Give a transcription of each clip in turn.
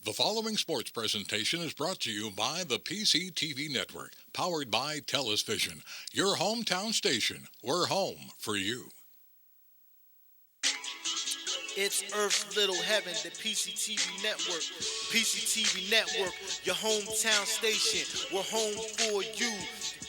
The following sports presentation is brought to you by the PCTV Network, powered by TELUS Vision, your hometown station. We're home for you. It's Earth's Little Heaven, the PCTV Network. PCTV Network, your hometown station. We're home for you.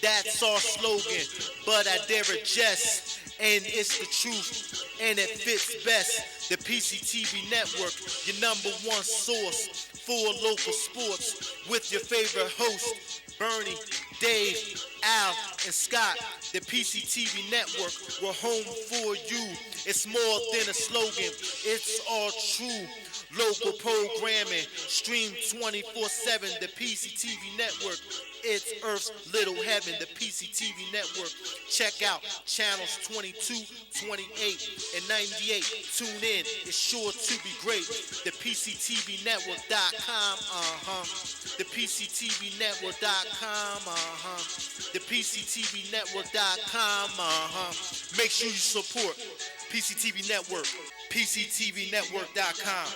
That's our slogan, but I dare adjust. And it's the truth, and it fits best. The PCTV Network, your number one source for local sports, with your favorite hosts, Bernie, Dave, Al, and Scott. The PCTV Network, we're home for you. It's more than a slogan, it's all true. Local programming, stream 24/7, the PCTV Network. It's Earth's Little Heaven, the PCTV Network. Check out channels 22, 28, and 98. Tune in, it's sure to be great. The PCTVnetwork.com, The PCTVnetwork.com, The PCTVnetwork.com, Make sure you support PCTV Network, PCTVnetwork.com,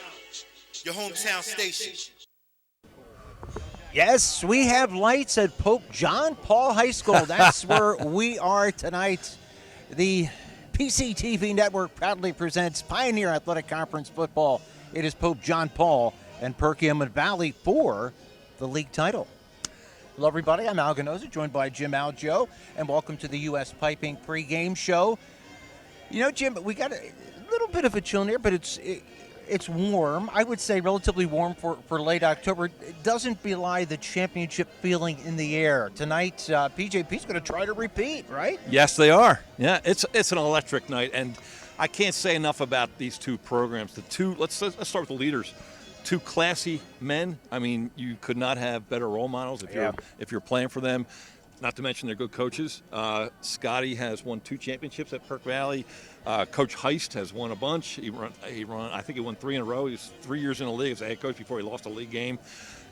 your hometown station. Yes, we have lights at Pope John Paul High School. That's where we are tonight. The PCTV Network proudly presents Pioneer Athletic Conference football. It is Pope John Paul and Pregame Valley for the league title. Hello, everybody. I'm Al Ganoza, joined by Jim Aljo, and welcome to the U.S. Piping pregame show. You know, Jim, we got a little bit of a chill in here, but it's warm. I would say relatively warm for late October. It doesn't belie the championship feeling in the air. Tonight, PJP's going to try to repeat, right? Yes, they are. Yeah, it's an electric night, and I can't say enough about these two programs. Let's start with the leaders. Two classy men. I mean, you could not have better role models if you're playing for them. Not to mention they're good coaches. Scotty has won 2 championships at Perk Valley. Coach Heist has won a bunch. He run. I think he won 3 in a row. He was 3 years in the league as a head coach before he lost a league game.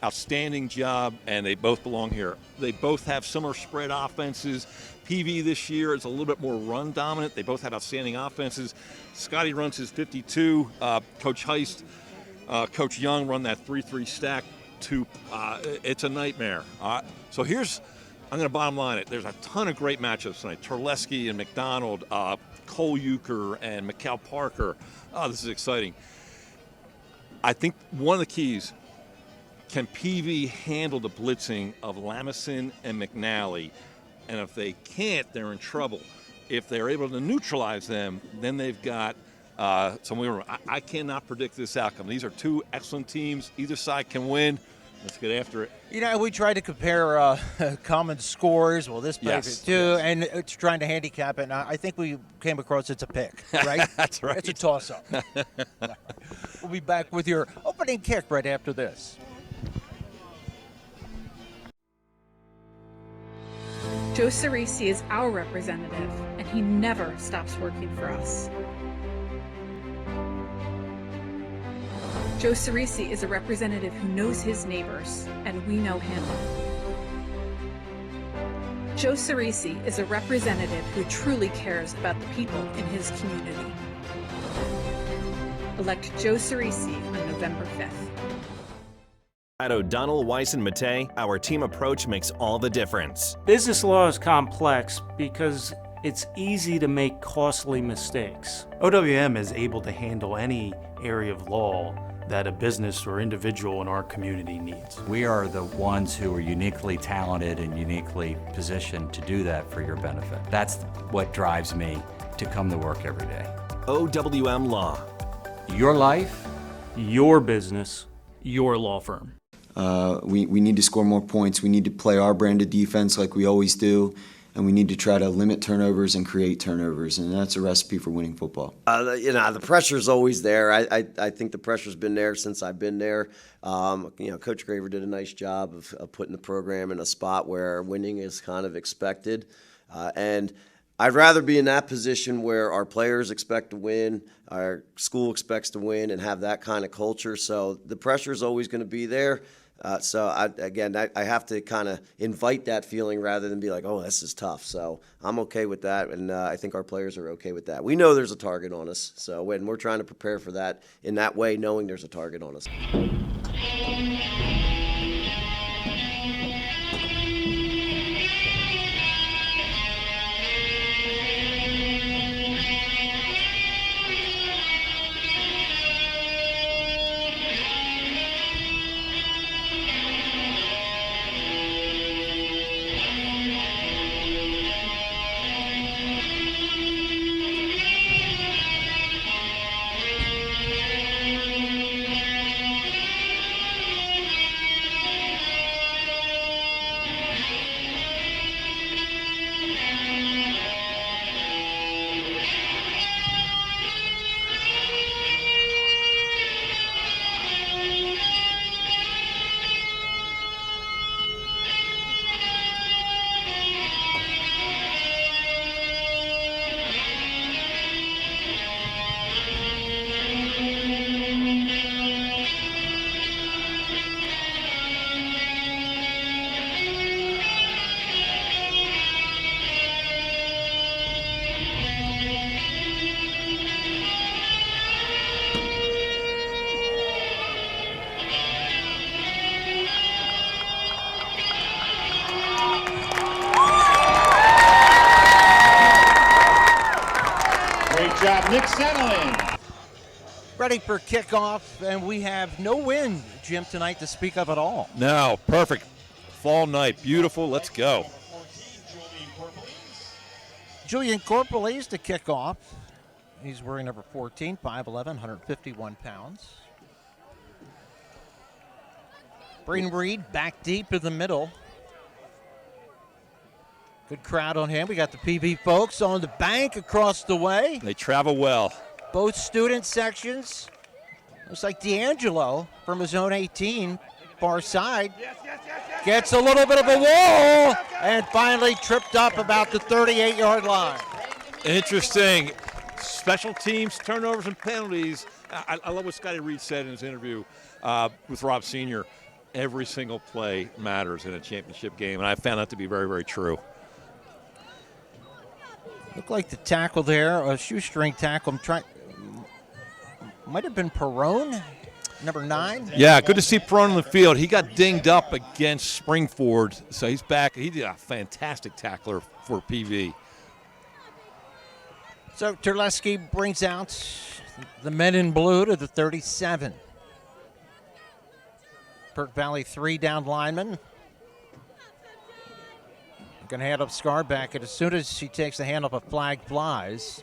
Outstanding job, and they both belong here. They both have similar spread offenses. PV this year is a little bit more run dominant. They both have outstanding offenses. Scotty runs his 52. Coach Heist, Coach Young run that 3-3 stack. It's a nightmare. So I'm going to bottom line it. There's a ton of great matchups tonight. Terleski and McDonald, Cole Euchre and Mikal Parker. Oh, this is exciting. I think one of the keys, can PV handle the blitzing of Lamison and McNally? And if they can't, they're in trouble. If they're able to neutralize them, then they've got some wiggle room. I cannot predict this outcome. These are two excellent teams. Either side can win. Let's get after it. You know, we tried to compare common scores. Well, this plays it too, and it's trying to handicap it. And I think we came across it's a pick, right? That's right. It's a toss-up. We'll be back with your opening kick right after this. Joe Cerisi is our representative, and he never stops working for us. Joe Cerisi is a representative who knows his neighbors, and we know him. Joe Cerisi is a representative who truly cares about the people in his community. Elect Joe Cerisi on November 5th. At O'Donnell, Weiss & Mattei, our team approach makes all the difference. Business law is complex because it's easy to make costly mistakes. OWM is able to handle any area of law that a business or individual in our community needs. We are the ones who are uniquely talented and uniquely positioned to do that for your benefit. That's what drives me to come to work every day. OWM Law. Your life, Your business, your law firm. We need to score more points. We need to play our brand of defense like we always do, and we need to try to limit turnovers and create turnovers, and that's a recipe for winning football. The pressure's always there. I think the pressure's been there since I've been there. Coach Graver did a nice job of putting the program in a spot where winning is kind of expected, and I'd rather be in that position where our players expect to win, our school expects to win, and have that kind of culture. So the pressure is always going to be there. I have to kind of invite that feeling rather than be like, oh, this is tough. So I'm okay with that, and I think our players are okay with that. We know there's a target on us, so when we're trying to prepare for that in that way, knowing there's a target on us. Ready for kickoff, and we have no wind, Jim, tonight to speak of at all. No, perfect. Fall night, beautiful. Let's go. Julian Corpelese to kick off. He's wearing number 14, 5'11", 151 pounds. Braden Reed back deep in the middle. Good crowd on him. We got the PV folks on the bank across the way. They travel well. Both student sections. Looks like D'Angelo from his own 18, far side. Gets a little bit of a wall and finally tripped up about the 38-yard line. Interesting. Special teams, turnovers, and penalties. I love what Scotty Reed said in his interview with Rob Sr. Every single play matters in a championship game, and I found that to be very, very true. Looked like the tackle there, a shoestring tackle. Might have been Perrone, number 9. Yeah, good to see Perrone on the field. He got dinged up against Springford, so he's back. He did a fantastic tackler for PV. So Terleski brings out the men in blue to the 37. Perk Valley 3 down lineman. Going to hand up Scarback, and as soon as she takes the hand off, a flag flies.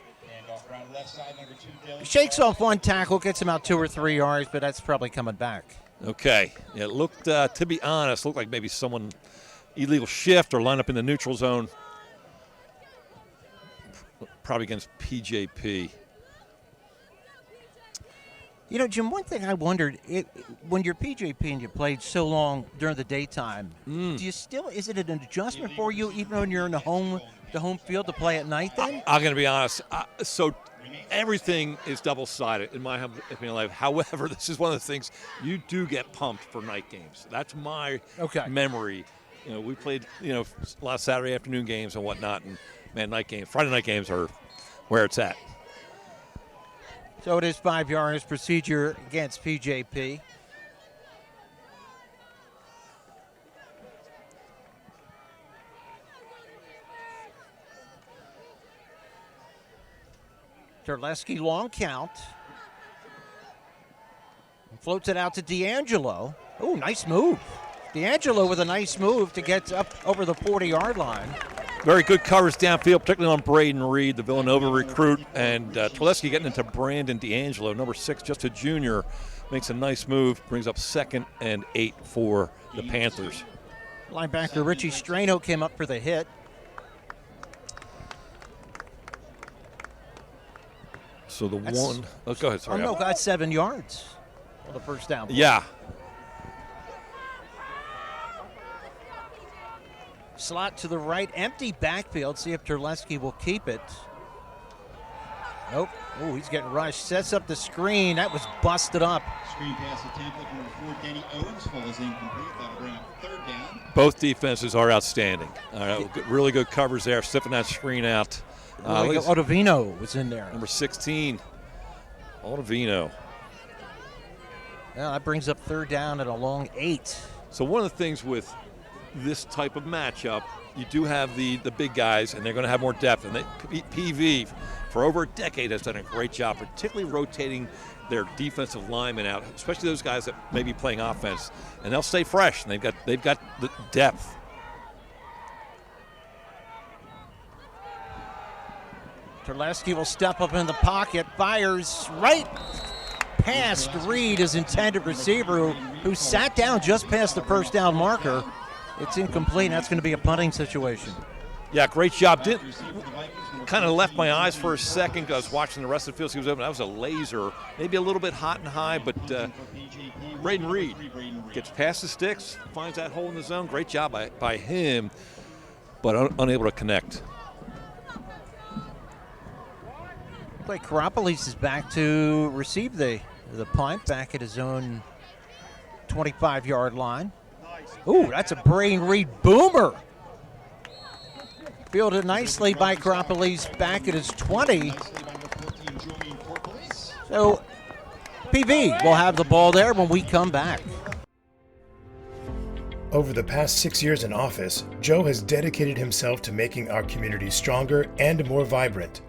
Shakes off one tackle, gets him out 2 or 3 yards, but that's probably coming back. Okay. It looked, to be honest, looked like maybe someone illegal shift or line up in the neutral zone. Probably against PJP. You know, Jim, one thing I wondered, when you're PJP and you played so long during the daytime, do you still, is it an adjustment for you even when you're in the home field to play at night then? I'm going to be honest. So everything is double-sided in my opinion life. However, this is one of the things you do get pumped for night games. That's my memory. You know, we played, a lot of Saturday afternoon games and whatnot, and man, Friday night games are where it's at. So it is 5 yards procedure against PJP. Terleski long count. Floats it out to D'Angelo. Oh, nice move. D'Angelo with a nice move to get up over the 40-yard line. Very good coverage downfield, particularly on Braden Reed, the Villanova recruit, and Terleski getting into Brandon D'Angelo, number 6, just a junior, makes a nice move, brings up 2nd and 8 for the Panthers. Linebacker Richie Strano came up for the hit. So the one, go ahead, sorry. Oh, no, got 7 yards on the first down. Yeah. Slot to the right, empty backfield. See if Terleski will keep it. Nope. Oh, he's getting rushed. Sets up the screen. That was busted up. Screen pass attempt at number 4, Denny Owens, full is incomplete. That'll bring up 3rd down. Both defenses are outstanding. Really good covers there, stiffing that screen out. Ottavino was in there. Number 16, Ottavino. Yeah, that brings up 3rd down at a long 8. So one of the things with this type of matchup, you do have the big guys, and they're going to have more depth. And PV, for over a decade, has done a great job, particularly rotating their defensive linemen out, especially those guys that may be playing offense, and they'll stay fresh. And they've got the depth. Terleski will step up in the pocket, fires right past Reed, his intended receiver, who sat down just past the first down marker. It's incomplete, and that's going to be a punting situation. Yeah, great job. Kind of left my eyes for a second because I was watching the rest of the field. He was open. That was a laser, maybe a little bit hot and high, but Braden Reed gets past the sticks, finds that hole in the zone. Great job by him, but unable to connect. Looks like Karopoulos is back to receive the punt back at his own 25-yard line. Ooh, that's a Braden Reed boomer. Fielded nicely by Karopoulos back at his 20. So PV will have the ball there when we come back. Over the past 6 years in office, Joe has dedicated himself to making our community stronger and more vibrant.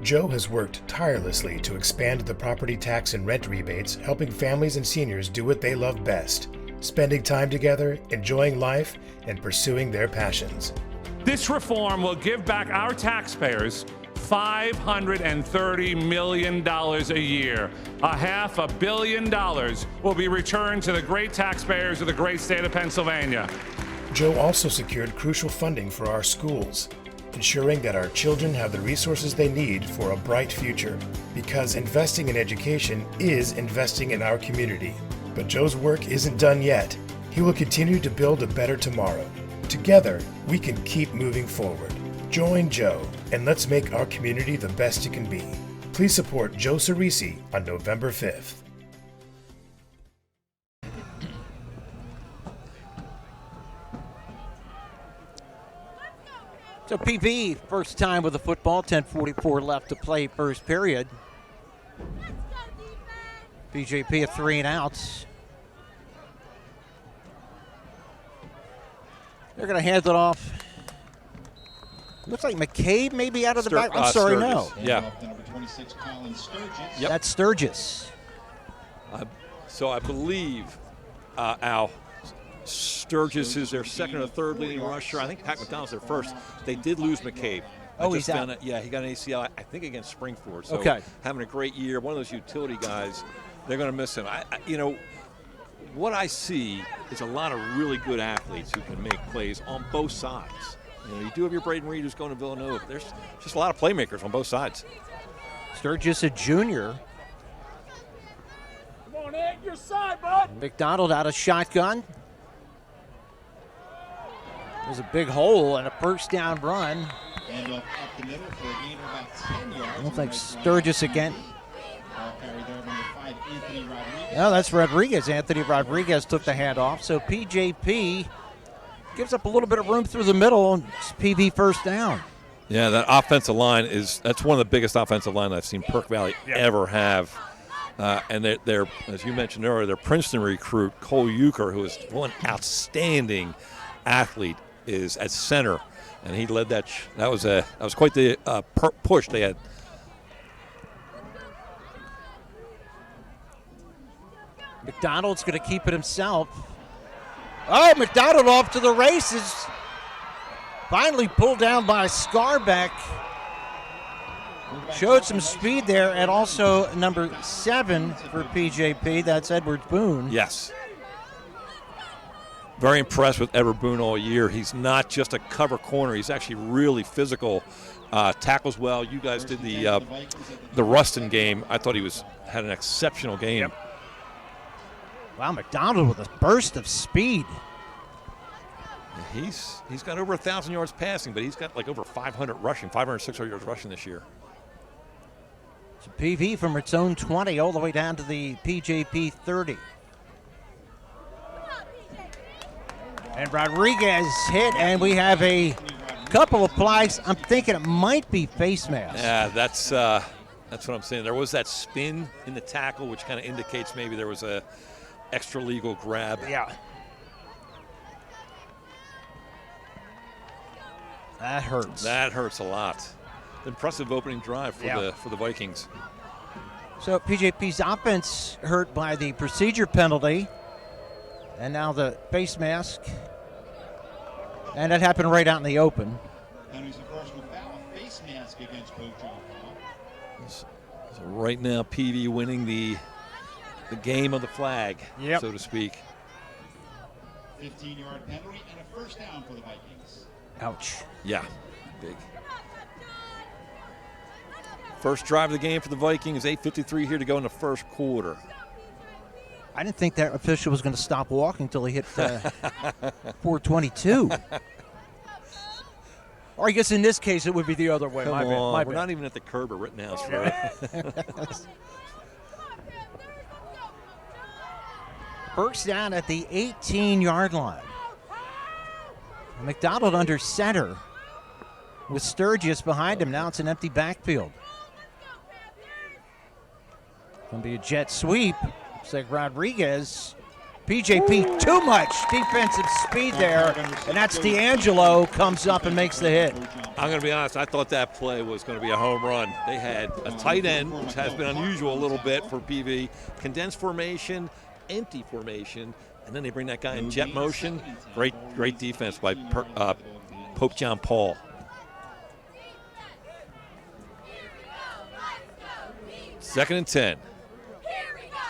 Joe has worked tirelessly to expand the property tax and rent rebates, helping families and seniors do what they love best, spending time together, enjoying life, and pursuing their passions. This reform will give back our taxpayers $530 million a year. $500 million will be returned to the great taxpayers of the great state of Pennsylvania. Joe also secured crucial funding for our schools, ensuring that our children have the resources they need for a bright future. Because investing in education is investing in our community. But Joe's work isn't done yet. He will continue to build a better tomorrow. Together, we can keep moving forward. Join Joe, and let's make our community the best it can be. Please support Joe Cerisi on November 5th. So PV, first time with the football, 10:44 left to play first period. PJP at 3 and outs. They're going to hand it off. Looks like McCabe may be out of the back. I'm sorry, no. Yeah. Yep. That's Sturgis. So I believe, Al, Sturgis is their second or third leading rusher. I think Pat McDonald's their first. They did lose McCabe. Oh, he's out. He got an ACL, I think, against Springford. So okay. Having a great year. One of those utility guys. They're going to miss him. You know, what I see is a lot of really good athletes who can make plays on both sides. You know, you do have your Braden Reed who's going to Villanova. There's just a lot of playmakers on both sides. Sturgis, a junior. Come on, Ed, your side, bud. McDonald out of shotgun. There's a big hole and a first down run. And up the middle for a gain of about 10 yards. Looks like Sturgis again. Ball carried there, number 5, Anthony Rodriguez. No, that's Rodriguez. Anthony Rodriguez took the handoff. So PJP gives up a little bit of room through the middle, and it's PV first down. Yeah, that offensive line that's one of the biggest offensive line I've seen Perk Valley ever have. And they're, as you mentioned earlier, their Princeton recruit, Cole Euchre, who is one outstanding athlete, is at center. And he led that. That was quite the push they had. McDonald's going to keep it himself. Oh, McDonald off to the races. Finally pulled down by Scarbeck. Showed some speed there, and also number 7 for PJP. That's Edward Boone. Yes. Very impressed with Edward Boone all year. He's not just a cover corner. He's actually really physical. Tackles well. You guys did the Ruston game. I thought he had an exceptional game. Yep. Wow, McDonald with a burst of speed. He's got over 1,000 yards passing, but he's got like over 500 rushing, 500, 600 yards rushing this year. So PV from its own 20 all the way down to the PJP 30. And Rodriguez hit, and we have a couple of flags. I'm thinking it might be face mask. Yeah, that's what I'm saying. There was that spin in the tackle, which kind of indicates maybe there was a extra legal grab. Yeah. That hurts. That hurts a lot. Impressive opening drive for the Vikings. So PJP's offense hurt by the procedure penalty, and now the face mask, and that happened right out in the open. And he's a personal foul, a face mask against Coach John Paul. So right now, PV winning the game of the flag, so to speak. 15-yard penalty and a first down for the Vikings. Ouch. Yeah, big. First drive of the game for the Vikings, 8:53 here to go in the first quarter. I didn't think that official was going to stop walking until he hit 422. Or I guess in this case it would be the other way. Come My on, bad. We're not even at the curb at Rittenhouse, right? First down at the 18-yard line. McDonald under center with Sturgis behind him. Now it's an empty backfield. Going to be a jet sweep. Looks like Rodriguez. PJP, too much defensive speed there, and that's D'Angelo comes up and makes the hit. I'm going to be honest, I thought that play was going to be a home run. They had a tight end, which has been unusual a little bit for PV, condensed formation, empty formation, and then they bring that guy in jet motion. Great defense by Pope John Paul. Second and 10.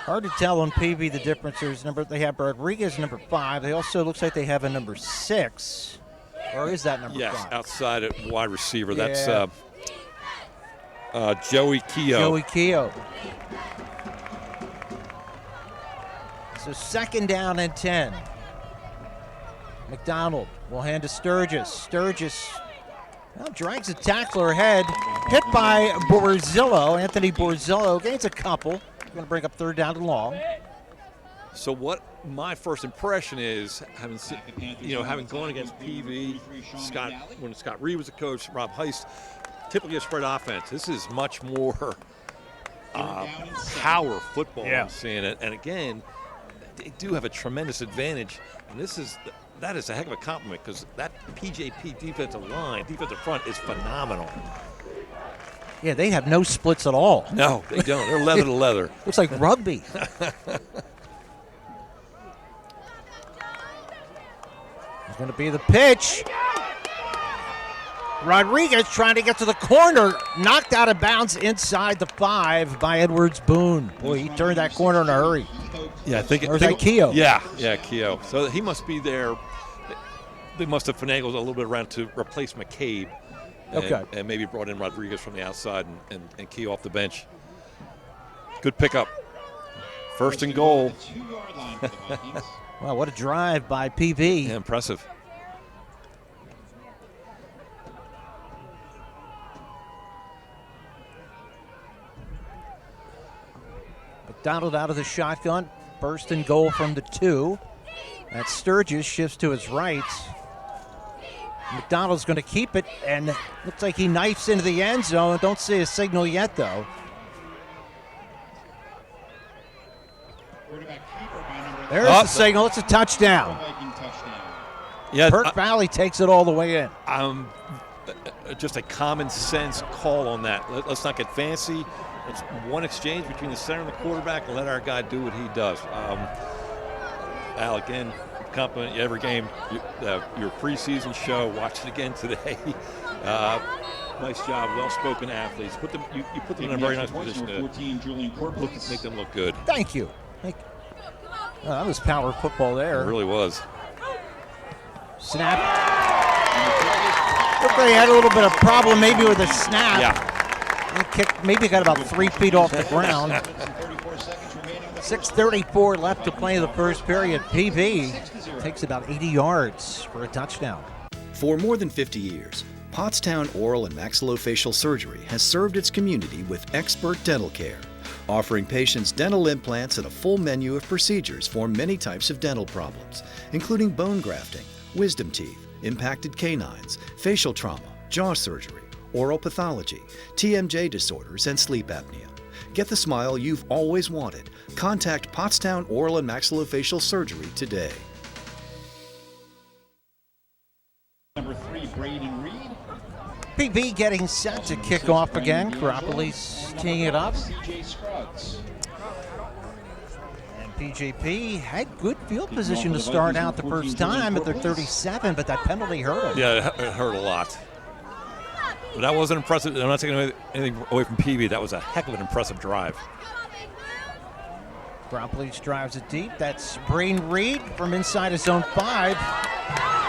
Hard to tell on PV the difference. They have Rodriguez number 5. They also looks like they have a number 6. Or is that number 5? Yes, outside at wide receiver. Yeah. That's Joey Keogh. Joey Keogh. So second down and 10. McDonald will hand to Sturgis. Sturgis drags a tackler ahead. Hit by Borzillo. Anthony Borzillo gains a couple. Going to bring up third down and long. So what my first impression is, having gone against PV, when Scott Reed was a coach, Rob Heist, typically a spread offense. This is much more power football. Yeah. I'm seeing it, and again, they do have a tremendous advantage. And that is a heck of a compliment because that PJP defensive front is phenomenal. Yeah, they have no splits at all. No, they don't. They're leather to leather. Looks like rugby. It's going to be the pitch. Rodriguez trying to get to the corner. Knocked out of bounds inside the 5 by Edwards Boone. Boy, he turned that corner in a hurry. Yeah, I think. Or is that Keogh? Yeah, Keogh. So he must be there. They must have finagled a little bit around to replace McCabe. And maybe brought in Rodriguez from the outside and Keogh off the bench. Good pickup. First and goal. Wow, what a drive by PV. Yeah, impressive. McDonald out of the shotgun. First and goal from the 2. That Sturgis shifts to his right. McDonald's going to keep it, and looks like he knifes into the end zone. Don't see a signal yet, though. There's the signal. It's a touchdown. Yeah, Perk Valley takes it all the way in. Just a common sense call on that. Let's not get fancy. It's one exchange between the center and the quarterback, and let our guy do what he does. Al, again, compliment you every game. Your preseason show, watch it again today. Nice job, well-spoken athletes. You put them in a very nice position to make them look good. Thank you. Oh, that was power football there. It really was. Snap. Looked like he had a little bit of problem maybe with the snap. Yeah. He kicked, maybe got about 3 feet off the ground. 6:34 left to play the first period. PV takes about 80 yards for a touchdown. For more than 50 years, Pottstown Oral and Maxillofacial Surgery has served its community with expert dental care, offering patients dental implants and a full menu of procedures for many types of dental problems, including bone grafting, wisdom teeth, impacted canines, facial trauma, jaw surgery, oral pathology, TMJ disorders, and sleep apnea. Get the smile you've always wanted. Contact Pottstown Oral and Maxillofacial Surgery today. Number 3, Braden Reed. PV getting set to kick off again. Karopolis teeing it up. CJ Scruggs. And PJP had good field position to start out the first time at their 37, but that penalty hurt them. Yeah, it hurt a lot. But that wasn't impressive. I'm not taking anything away from PV. That was a heck of an impressive drive. Karopolis drives it deep. That's Braden Reed from inside his own 5.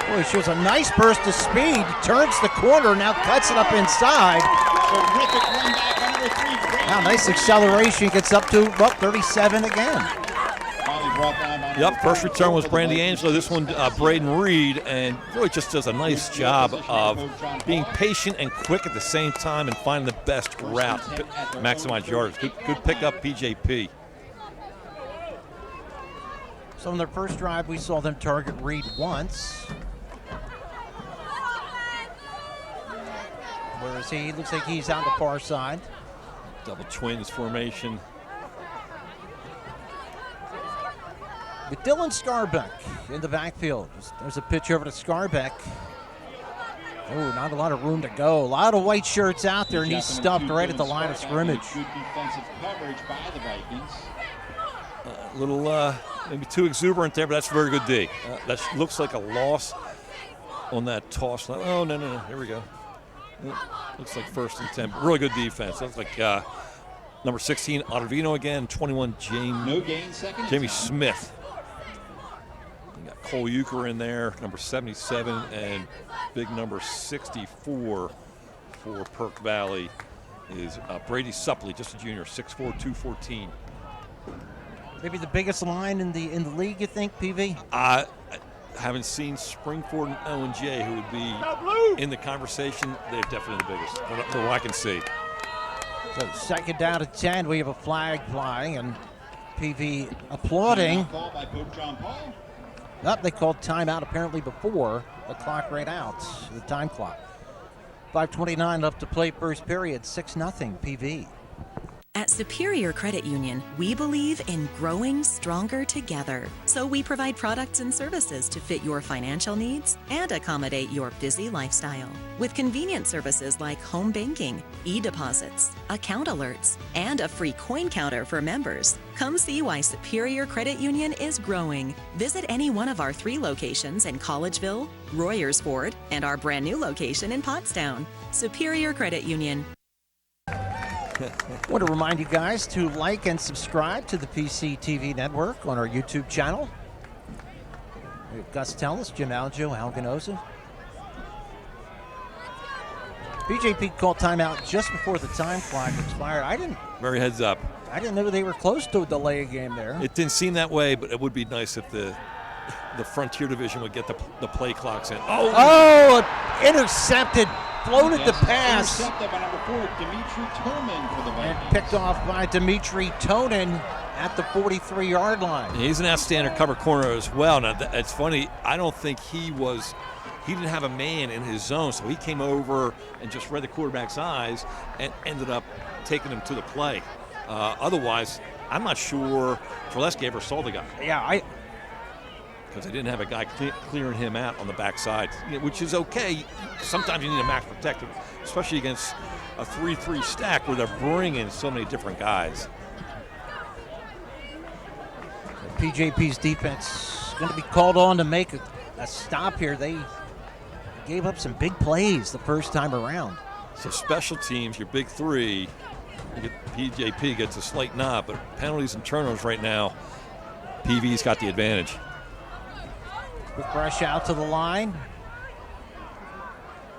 Boy, he shows a nice burst of speed. Turns the corner, now cuts it up inside. Terrific run back on number 3, Braden. Now, nice acceleration. Gets up to, 37 again. Yep, first return was Brandy Angelo. This one, Braden Reed, and really just does a nice job of being patient and quick at the same time and finding the best route to maximize yards. Good pickup, PJP. So in their first drive, we saw them target Reed once. Where is he? Looks like he's on the far side. Double twins formation. with Dylan Scarbeck in the backfield. There's a pitch over to Scarbeck. Oh, not a lot of room to go. A lot of white shirts out there, and he's stuffed right at the line of scrimmage. Good defensive coverage by the Vikings. Little, maybe too exuberant there, but that's very good D. That looks like a loss on that toss. Oh, no. Here we go. Looks like 1st and 10. Really good defense. Looks like number 16, Ottavino again. 21, Jamie Smith. You got Cole Euchre in there, number 77, and big number 64 for Perk Valley is Brady Suppley, just a junior, 6'4", 214. Maybe the biggest line in the league, you think, PV? I haven't seen Springford and O&J, who would be in the conversation. They're definitely the biggest, from what I can see. So 2nd down to 10. We have a flag flying, and PV applauding. Call by Coach John Paul. They called timeout apparently before the clock ran out, the time clock. 5:29 left to play first period, 6-0 PV. At Superior Credit Union, we believe in growing stronger together. So we provide products and services to fit your financial needs and accommodate your busy lifestyle. With convenient services like home banking, e-deposits, account alerts, and a free coin counter for members. Come see why Superior Credit Union is growing. Visit any one of our 3 locations in Collegeville, Royersford, and our brand new location in Pottstown. Superior Credit Union. I want to remind you guys to like and subscribe to the PCTV network on our YouTube channel. We have Gus Tellis, Jim Aljo, Al Ganoza. PJP called timeout just before the time clock expired. Very heads up. I didn't know they were close to a delay a game there. It didn't seem that way, but it would be nice if the Frontier Division would get the play clocks in. Oh, intercepted, floated the pass. Intercepted by number 4, Dimitri Toman for the Vikings. And picked off by Dimitri Tonin at the 43-yard line. He's an outstanding cover corner as well. Now, it's funny, I don't think he didn't have a man in his zone, so he came over and just read the quarterback's eyes and ended up taking him to the play. Otherwise, I'm not sure Treleski ever saw the guy. Yeah, because they didn't have a guy clearing him out on the backside, which is okay. Sometimes you need a max protector, especially against a 3-3 stack where they're bringing so many different guys. PJP's defense going to be called on to make a stop here. They gave up some big plays the first time around. So special teams, your big 3, PJP gets a slight nod, but penalties and turnovers right now, PV's got the advantage. Quick rush out to the line.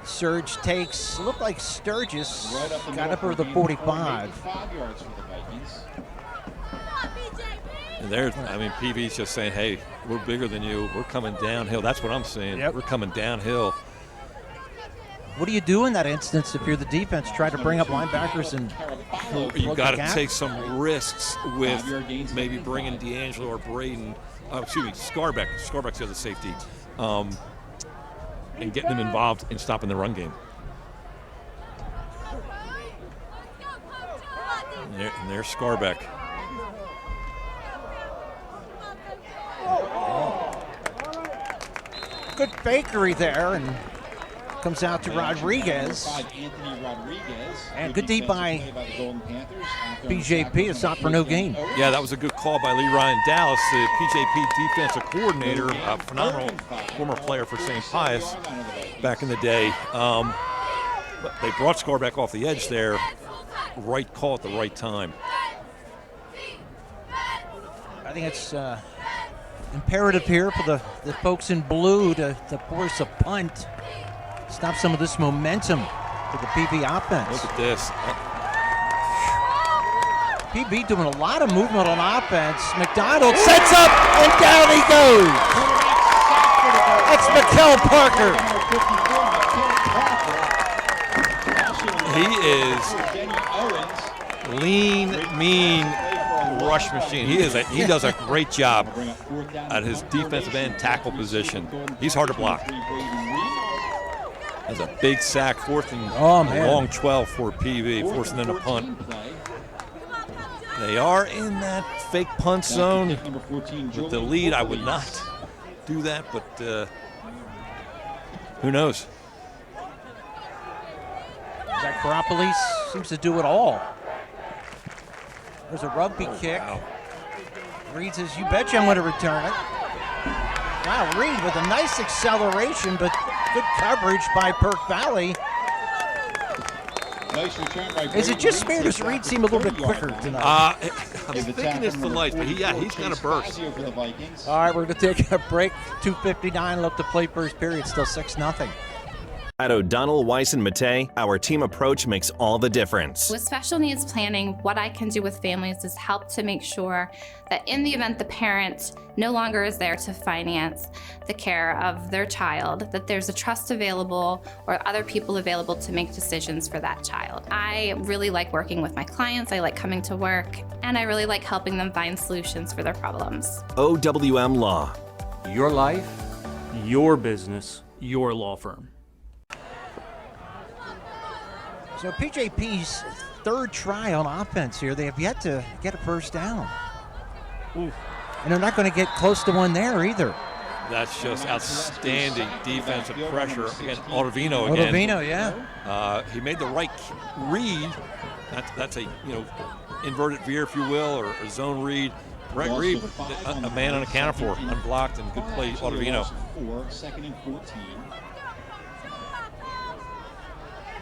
Surge takes, looked like Sturgis got up over the 45. 5 yards for the Vikings. And there, PV's just saying, hey, we're bigger than you. We're coming downhill. That's what I'm saying. Yep. We're coming downhill. What do you do in that instance if you're the defense? Try to bring up linebackers and you got to take some risks with maybe bringing D'Angelo or Braden. Scarbeck. Scarbeck's the other safety, and getting them involved in stopping the run game. And there's Scarbeck. Good fakery there, and comes out to Rodriguez. And good deep by PJP to stop for no gain. Yeah, that was a good call by Lee Ryan Dallas, the PJP defensive coordinator, a phenomenal former player for St. Pius back in the day. But they brought Scarbeck off the edge there. Right call at the right time. I think it's imperative here for the folks in blue to force a punt. Stop some of this momentum for the PV offense. Look at this. PV doing a lot of movement on offense. McDonald sets up, and down he goes. That's Mikel Parker. He is lean, mean rush machine. He does a great job at his defensive end tackle position. He's hard to block. That's a big sack, 4th and long 12 for PV, forcing them to punt. They are in that fake punt zone. Number 14, With the lead, I would not do that, but who knows? Zach Karopoulos seems to do it all. There's a rugby kick. Wow. Reed says, you betcha I'm going to return it. Wow, Reed with a nice acceleration, but good coverage by Perk Valley. Nice return by Is it just me or does Reed seem a little bit quicker tonight? I'm thinking it's the lights, but he's got a burst. All right, we're going to take a break. 2:59 left to play first period. Still 6-0. At O'Donnell, Weiss, and Matei, our team approach makes all the difference. With special needs planning, what I can do with families is help to make sure that in the event the parent no longer is there to finance the care of their child, that there's a trust available or other people available to make decisions for that child. I really like working with my clients, I like coming to work, and I really like helping them find solutions for their problems. OWM Law. Your life, your business, your law firm. So PJP's third try on offense here. They have yet to get a first down. Ooh. And they're not going to get close to one there either. That's just outstanding defensive pressure against Ottavino again. Ottavino, yeah. He made the right read. That's a inverted veer, if you will, or zone read. Right read, a man unaccounted for, unblocked, and good play, Ottavino. 2nd and 14.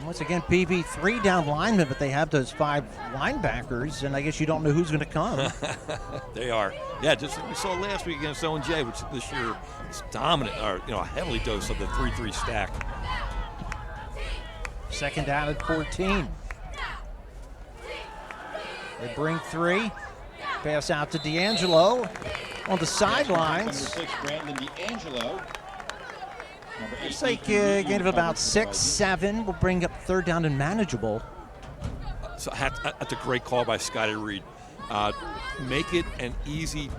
Once again, PV 3 down linemen, but they have those 5 linebackers, and I guess you don't know who's going to come. They are. Yeah, just like we saw last week against O&J, which this year is dominant, or a heavily dose of the 3-3 stack. 2nd down at 14. They bring 3. Pass out to D'Angelo on the sidelines. Number 6, Brandon D'Angelo. Looks like a gain of about 6-7 will bring up 3rd down and manageable. So that's a great call by Scotty Reed. Make it an easy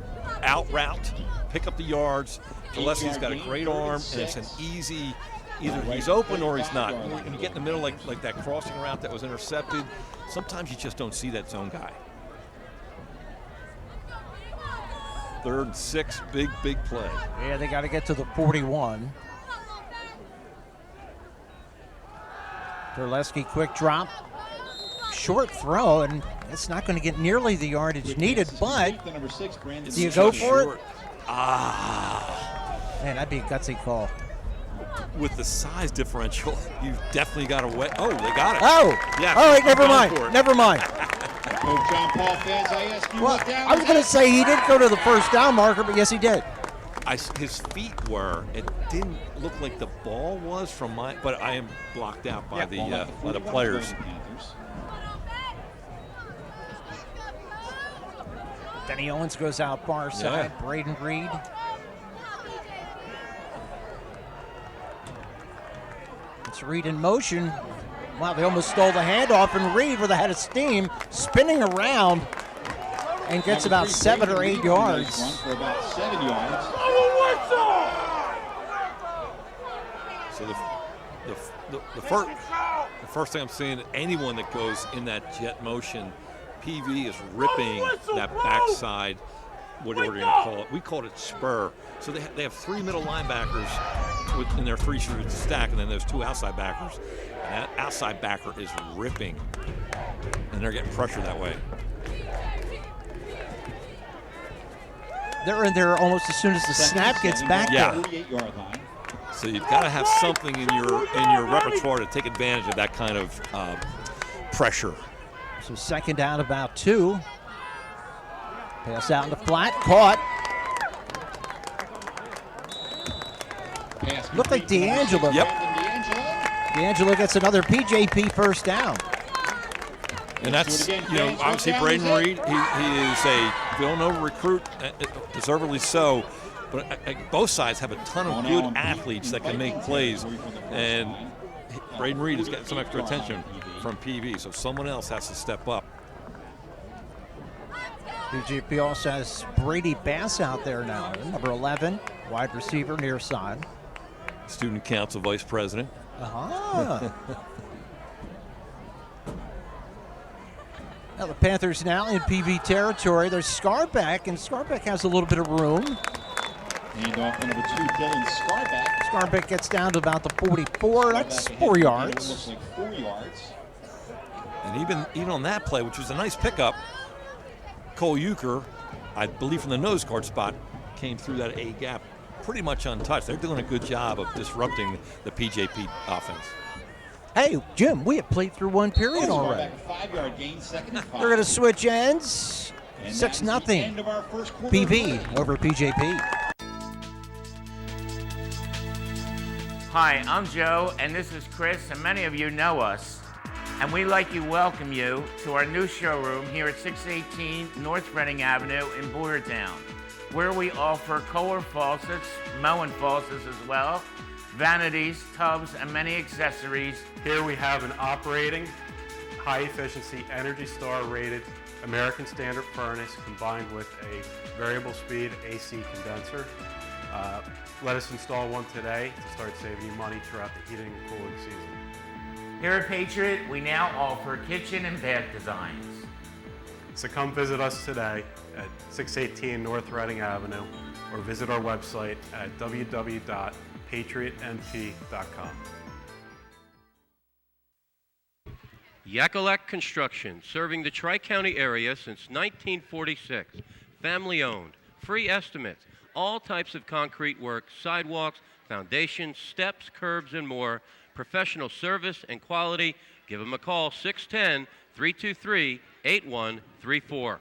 out route, pick up the yards. Gillespie's got a great arm, and it's an easy, either he's open or he's not. When you get in the middle like that crossing route that was intercepted, sometimes you just don't see that zone guy. 3rd and 6, big play. Yeah, they got to get to the 41. Terleski, quick drop, short throw, and it's not going to get nearly the yardage needed, but do you go for it? Man, that'd be a gutsy call. With the size differential, you've definitely got to wait. Oh, they got it. Oh, yeah. All right, never mind. John Paul fans, I ask you what down. I was going to say he didn't go to the first down marker, but yes, he did. His feet were. It didn't look like the ball was from my, but I am blocked out by the players. Denny Owens goes out far side. Yeah. Braden Reed. It's Reed in motion. Wow, they almost stole the handoff, and Reed with a head of steam, spinning around, and gets about 7 or 8 yards. Run for about 7 yards. So the first thing I'm seeing, anyone that goes in that jet motion, PV is ripping that backside, whatever you're going to call it. We called it spur. So they have 3 middle linebackers in their 3-shooter stack, and then there's 2 outside backers. And that outside backer is ripping, and they're getting pressure that way. They're in there almost as soon as the snap gets back there. So you've got to have something in your repertoire to take advantage of that kind of pressure. So 2nd down, about 2. Pass out in the flat, caught. Looked like D'Angelo. Yep. D'Angelo gets another PJP first down. And that's, obviously Braden Reed, he is a Villanova recruit, deservedly so. But both sides have a ton of good athletes that can make plays. And Braden Reed is getting some extra attention from PV, so someone else has to step up. PJP also has Brady Bass out there now, number 11, wide receiver near side. Student council vice president. Now the Panthers now in PV territory. There's Scarbeck, and Scarbeck has a little bit of room. And off to number 2, Dylan Scarbeck. Scarbeck gets down to about the 44. That's 4 yards. Looks like 4 yards. And even on that play, which was a nice pickup, Cole Euchre, I believe from the nose guard spot, came through that A gap pretty much untouched. They're doing a good job of disrupting the PJP offense. Hey, Jim, we have played through 1 period already. 5-yard gain, 2nd and 5. They're going to switch ends. 6-0. PV over PJP. Hi, I'm Joe, and this is Chris, and many of you know us. And we'd like to welcome you to our new showroom here at 618 North Reading Avenue in Boyertown, where we offer Kohler faucets, Moen faucets as well, vanities, tubs, and many accessories. Here we have an operating, high-efficiency, Energy Star rated American Standard furnace combined with a variable speed AC condenser. Let us install one today to start saving you money throughout the heating and cooling season. Here at Patriot, we now offer kitchen and bath designs. So come visit us today at 618 North Reading Avenue or visit our website at www.patriotmp.com. Yakalak Construction, serving the Tri-County area since 1946. Family owned, free estimates, all types of concrete work, sidewalks, foundations, steps, curbs, and more. Professional service and quality. Give them a call, 610-323-8134.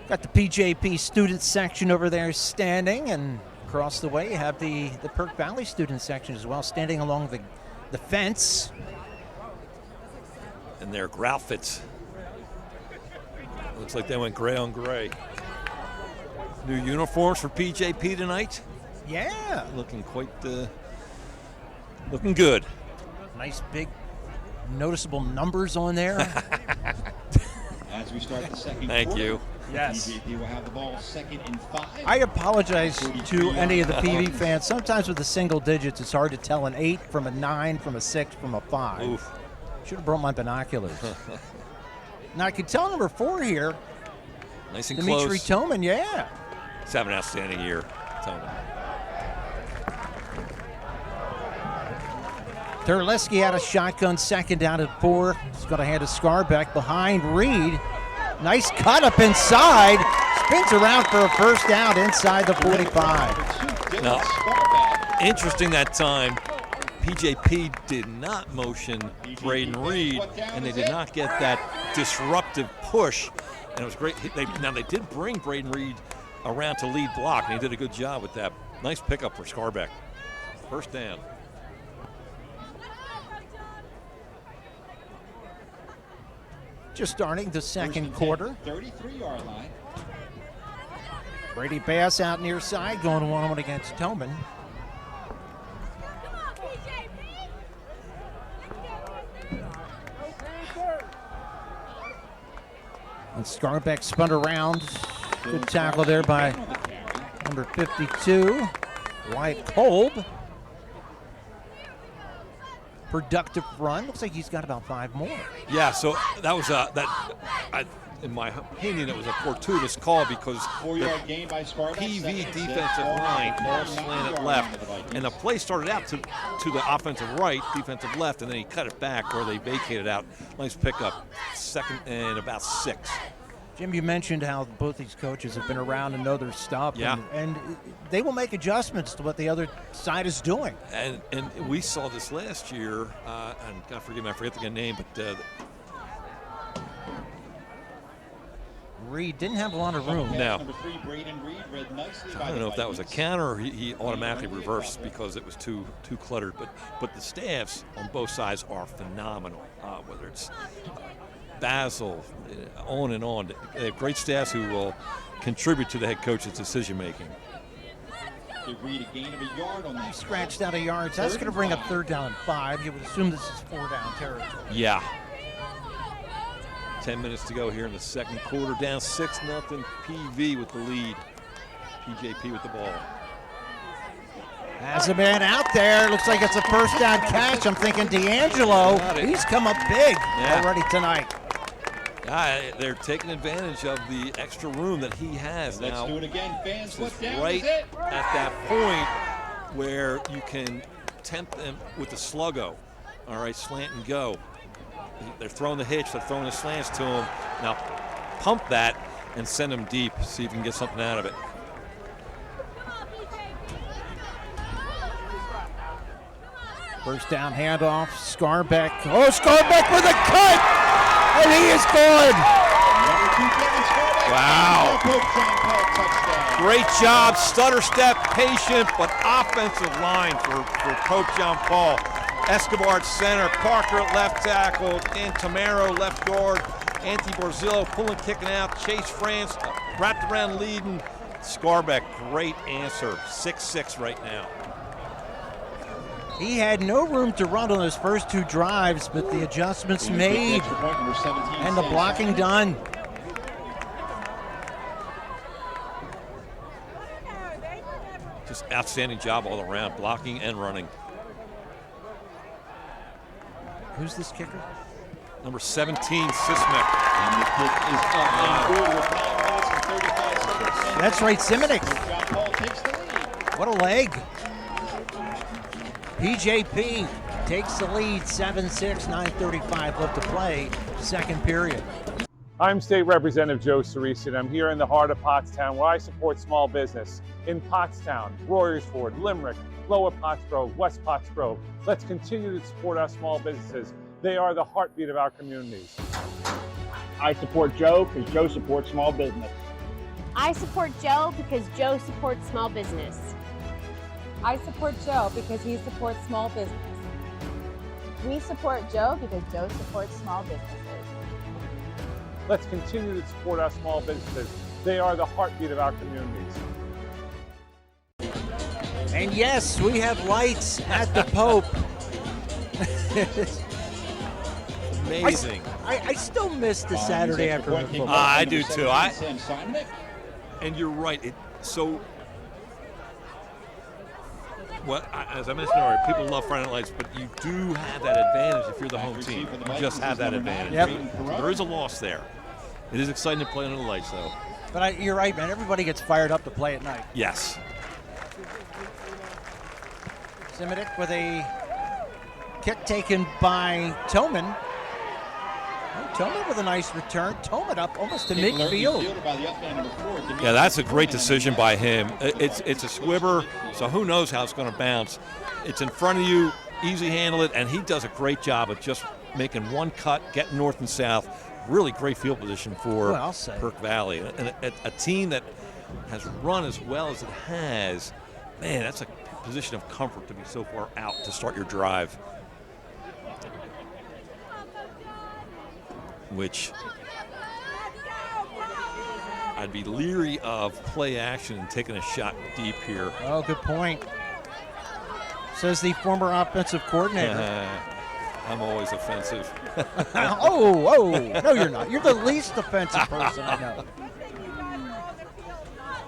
Got the PJP student section over there standing, and across the way you have the Perk Valley student section as well, standing along the fence. And their outfits. Looks like they went gray on gray. New uniforms for PJP tonight. Yeah. Looking looking good. Nice big noticeable numbers on there. As we start the second Thank quarter, you. Yes. PJP will have the ball 2nd and 5. I apologize to any of the PV fans. Sometimes with the single digits, it's hard to tell an 8 from a 9, from a 6, from a 5. Oof. Should have brought my binoculars. Now I can tell number 4 here. Nice and Dimitri close. Toman, yeah. He's having an outstanding year, Toman. Terleski had a shotgun, 2nd down at 4. He's going to hand a Scarbeck behind Reed. Nice cut up inside. Spins around for a 1st down inside the 45. Now, interesting that time, PJP did not motion Braden Reed, and they did not get that disruptive push. And it was great. They did bring Braden Reed around to lead block, and he did a good job with that. Nice pickup for Scarbeck. 1st down. Just starting the second quarter. 33-yard line. Brady Bass out near side, going one-on-one against Toman. And Scarbeck spun around. Good tackle there by number 52, Wyatt Kolb. Productive run. Looks like he's got about 5 more. Yeah, so that was in my opinion, it was a fortuitous call because the gain by Scarbeck, PV defensive line all slanted left, and the play started out to the offensive right, defensive left, and then he cut it back where they vacated out. Nice pickup, 2nd and about 6. Jim, you mentioned how both these coaches have been around and know their stuff. Yeah. And they will make adjustments to what the other side is doing. And we saw this last year, and God forgive me, I forget the name, but Reed didn't have a lot of room. No. Number 3, Braden Reed, read nicely I don't know if that was a counter or he automatically reversed because it was too cluttered. But the staffs on both sides are phenomenal, whether it's Basil, on and on. They have great staffs who will contribute to the head coach's decision making. Reed a gain of a yard on that. Scratched out of yards. That's going to bring up 3rd down and 5. You would assume this is 4-down territory. Yeah. 10 minutes to go here in the second quarter. Down 6-0. PV with the lead. PJP with the ball. Has a man out there. Looks like it's a first down catch. I'm thinking D'Angelo. He's come up big already tonight. They're taking advantage of the extra room that he has. Let's now, do it again, fans. What down right is it? at that point where you can tempt them with the sluggo. All right, slant and go. They're throwing the hitch. They're throwing the slants to him. Now, pump that and send him deep. See if you can get something out of it. First down handoff, Scarbeck. Oh, Scarbeck with a cut! And he is good! Wow. Great job, stutter step, patient, but offensive line for Pope John Paul. Escobar at center, Parker at left tackle, and Tamaro left guard. Anthony Borzillo pulling, kicking out. Chase France wrapped around leading. Scarbeck, great answer. 6-6 right now. He had no room to run on those first two drives, but the adjustments made and the blocking done. Just outstanding job all around, blocking and running. Who's this kicker? Number 17, Sismek. And the kick is up and good with 9 minutes and 35 seconds. That's right, Simonik. John Paul takes the lead. What a leg. PJP takes the lead, 7-6, 9:35 left to play, second period. I'm State Representative Joe Cerisi, and I'm here in the heart of Pottstown, where I support small business. In Pottstown, Royersford, Limerick, Lower Pottsgrove, West Pottsgrove. Let's continue to support our small businesses. They are the heartbeat of our communities. I support Joe because Joe supports small business. I support Joe because Joe supports small business. I support Joe because he supports small business. We support Joe because Joe supports small businesses. Let's continue to support our small businesses. They are the heartbeat of our communities. And yes, we have lights at the Pope. Amazing. I still miss the Saturday afternoon football. I do too. And you're right. As I mentioned earlier, people love Friday Night Lights, but you do have that advantage if you're the home team. You just have that advantage. Yep. There is a loss there. It is exciting to play under the lights, though. But you're right, man. Everybody gets fired up to play at night. Yes. Simonik with a kick taken by Tillman. Oh, Tillman with a nice return. Tillman up almost to midfield. Yeah, that's a great decision by him. It's a swibber, so who knows how it's going to bounce. It's in front of you, easy handle it, and he does a great job of just making one cut, getting north and south. Really great field position for Perk Valley. And a team that has run as well as it has, man, that's a position of comfort to be so far out to start your drive. Which I'd be leery of play action and taking a shot deep here. Oh, good point. Says the former offensive coordinator. I'm always offensive. Oh, no, you're not. You're the least offensive person I know.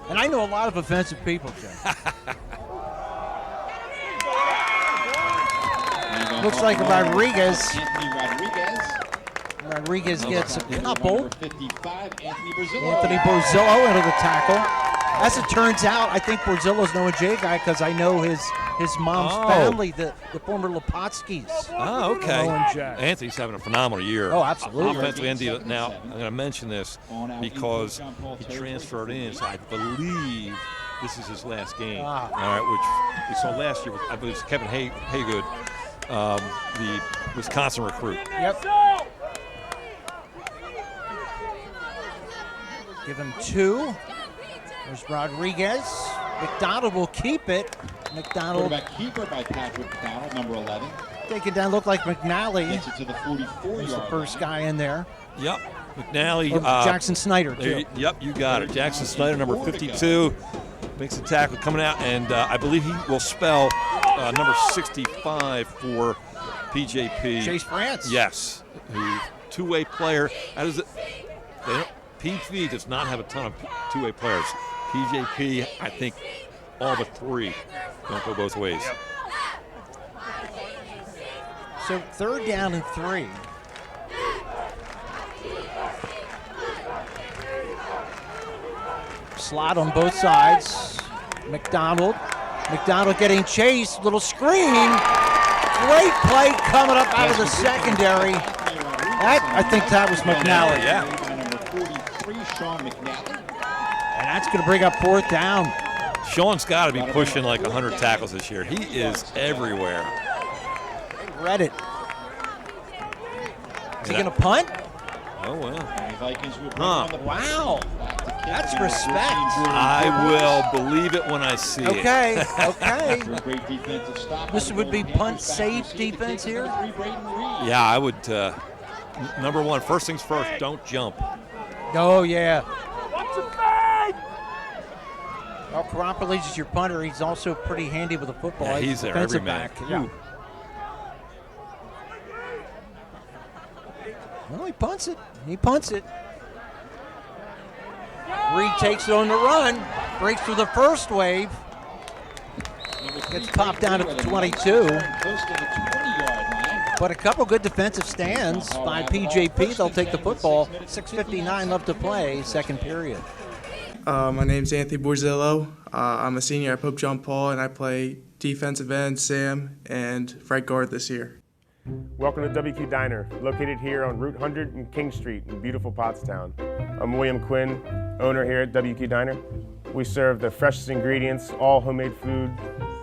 And I know a lot of offensive people, Jim. Looks like Rodriguez gets a couple. Anthony Borzillo into the tackle. As it turns out, I think Borzillo's no J guy because I know his mom's family, the former Lopatskis. Oh, okay. Anthony's having a phenomenal year. Oh, absolutely. Offensively, now, I'm going to mention this because he transferred in, so I believe this is his last game. All right, which we saw last year. I believe it was Kevin Haygood, the Wisconsin recruit. Yep. Give him 2. There's Rodriguez. McDonald will keep it. McDonald. Quarterback keeper by Patrick McDonald, number 11. Take it down. Look like McNally. Gets it to the 44-yard line. the first guy in there. Yep. McNally. Jackson Snyder, too. Yep, you got it. Jackson Snyder, number 52. Makes the tackle coming out, and I believe he will spell number 65 for PJP. Chase France. Yes. Two-way player. How does it? PV does not have a ton of two-way players. PJP, I think, all but 3. Don't go both ways. So 3rd down and 3. Slot on both sides. McDonald getting chased. Little screen. Great play coming up out of the secondary. I think that was McNally. Yeah. And that's going to bring up 4th down. Sean's got to be pushing like 100 tackles this year. He is everywhere. Read it. Is he going to punt? Oh, well. Huh. Wow. That's respect. I will believe it when I see it. Okay. This would be punt safe defense here? Yeah, I would. Number 1, first things first, don't jump. Oh, yeah. Well, Karopoulos is your punter. He's also pretty handy with the football. Yeah, he's there every man. Yeah. Well, he punts it. Reed takes it on the run. Breaks through the first wave. Gets popped down at the 22. But a couple good defensive stands by PJP. They'll take the football. 6:59 left to play, second period. My name's Anthony Borzillo. I'm a senior at Pope John Paul, and I play defensive end, Sam, and right guard this year. Welcome to WQ Diner, located here on Route 100 and King Street in beautiful Pottstown. I'm William Quinn, owner here at WQ Diner. We serve the freshest ingredients, all homemade food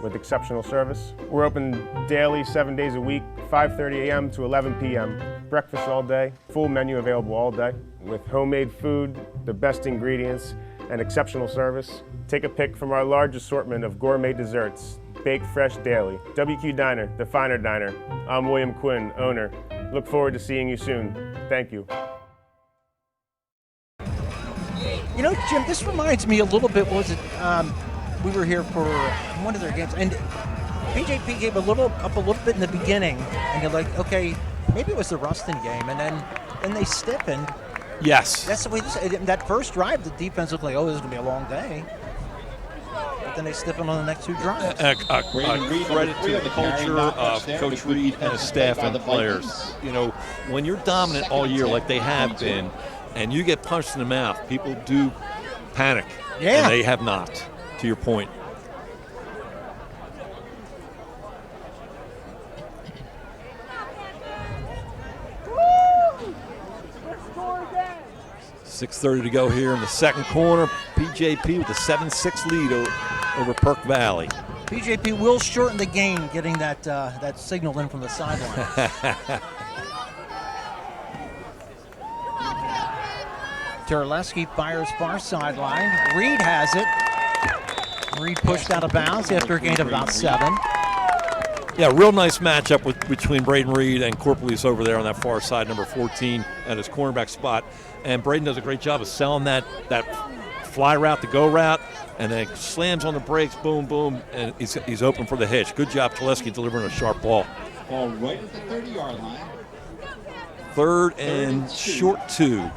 with exceptional service. We're open daily, 7 days a week, 5:30 a.m. to 11 p.m. Breakfast all day, full menu available all day. With homemade food, the best ingredients, and exceptional service. Take a pick from our large assortment of gourmet desserts, baked fresh daily. WQ Diner, the finer diner. I'm William Quinn, owner. Look forward to seeing you soon. Thank you. You know, Jim, this reminds me a little bit, we were here for one of their games, and PJP gave up a little bit in the beginning, and you're like, okay, maybe it was the Ruston game, and then they stiffened. Yes. That's the way that first drive, the defense looked like, oh, this is going to be a long day. But then they stiffened on the next 2 drives. Credit to the culture of Coach Reed and his staff and players. You know, when you're dominant all year like they have been, and you get punched in the mouth, people do panic. Yeah. And they have not, to your point. .6:30 to go here in the second corner. PJP with a 7-6 lead over Perk Valley. PJP will shorten the game, getting that signal in from the sideline. Terleski fires far sideline. Reed has it. Reed pushed out of bounds after a gain of about 7. Yeah, real nice matchup between Braden Reed and Corpolis over there on that far side, number 14 at his cornerback spot. And Braden does a great job of selling that fly route, the go route, and then slams on the brakes, boom, boom, and he's open for the hitch. Good job, Teleski, delivering a sharp ball. Ball right at the 30-yard line. 3rd and short 2.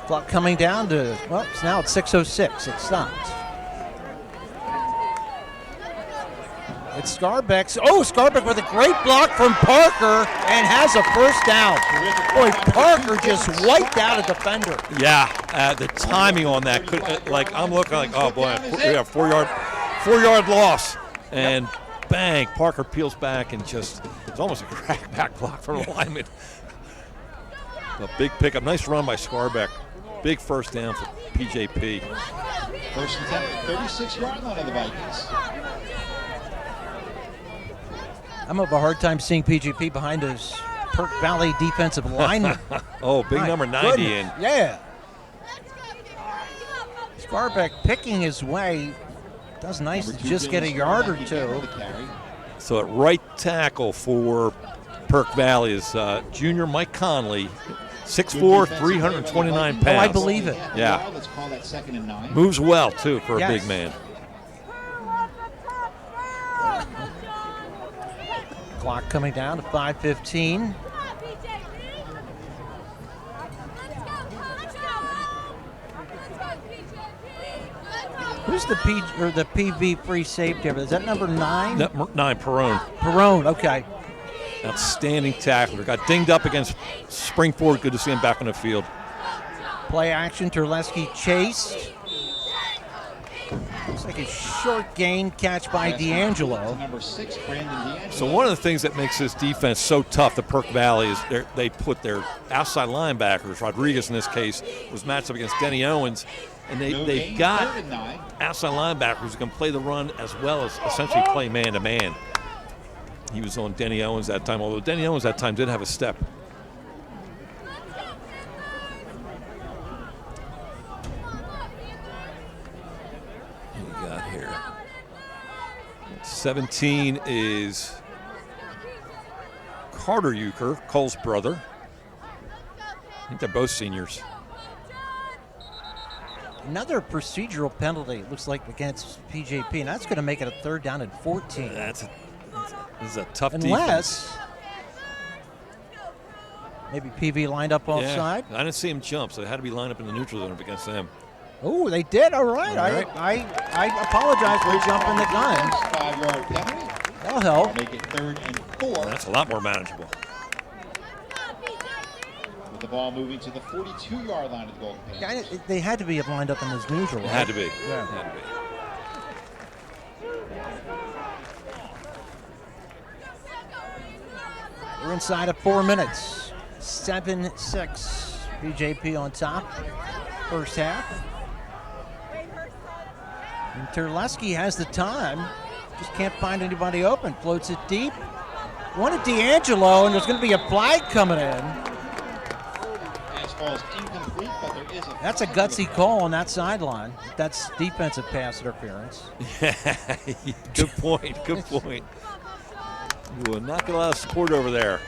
Clock coming down to, well, now it's 6:06. It stopped. It's Scarbeck's. Oh, Scarbeck with a great block from Parker and has a first down. Boy, Parker just wiped out a defender. Yeah, the timing on that could, I'm looking like, oh boy, we have 4-yard loss, and bang, Parker peels back and it's almost a crackback block from the lineman. A big pickup, nice run by Scarbeck. Big first down for PJP. First and 10, 36-yard line of the Vikings. I'm having a hard time seeing PJP behind his Perk Valley defensive lineman. Oh, big number 90 in. Yeah. Scarbeck picking his way. Does nice to just get a yard or 2. So at right tackle for Perk Valley is junior Mike Conley. 6'4", 329 pounds. Oh, I believe it. Yeah. Let's call that 2nd and 9. Moves well, too, for a big man. Clock coming down to 5:15. Who's the PV free safety? Is that number 9? 9, Perone. Perone, okay. Outstanding tackler. Got dinged up against Springford. Good to see him back on the field. Play action, Terleski chased. Looks like a short gain catch by D'Angelo. Number 6, Brandon D'Angelo. So one of the things that makes this defense so tough, the Perk Valley, is they put their outside linebackers, Rodriguez in this case, was matched up against Denny Owens, and they've got outside linebackers who can play the run as well as essentially play man-to-man. He was on Denny Owens that time, although Denny Owens that time did have a step. What we got here? 17 is Carter Euchre, Cole's brother. I think they're both seniors. Another procedural penalty, it looks like, against PJP, and that's going to make it a 3rd down and 14. This is a tough Unless defense. maybe PV lined up offside. I didn't see him jump, so they had to be lined up in the neutral zone against them. Oh, they did. All right. All right. I apologize for jumping the gun. 5-yard penalty. That'll help. Make it 3rd and 4. That's a lot more manageable. With the ball moving to the 42-yard line of the goal. They had to be lined up in this neutral. It Right? had to be. Yeah. It had to be. We're inside of 4 minutes. 7-6. PJP on top. First half. And Terleski has the time. Just can't find anybody open. Floats it deep. One at D'Angelo, and there's going to be a flag coming in. Pass falls incomplete, but there is a. That's a gutsy call on that sideline. That's defensive pass interference. Good point. Good point. You will not get a lot of support over there.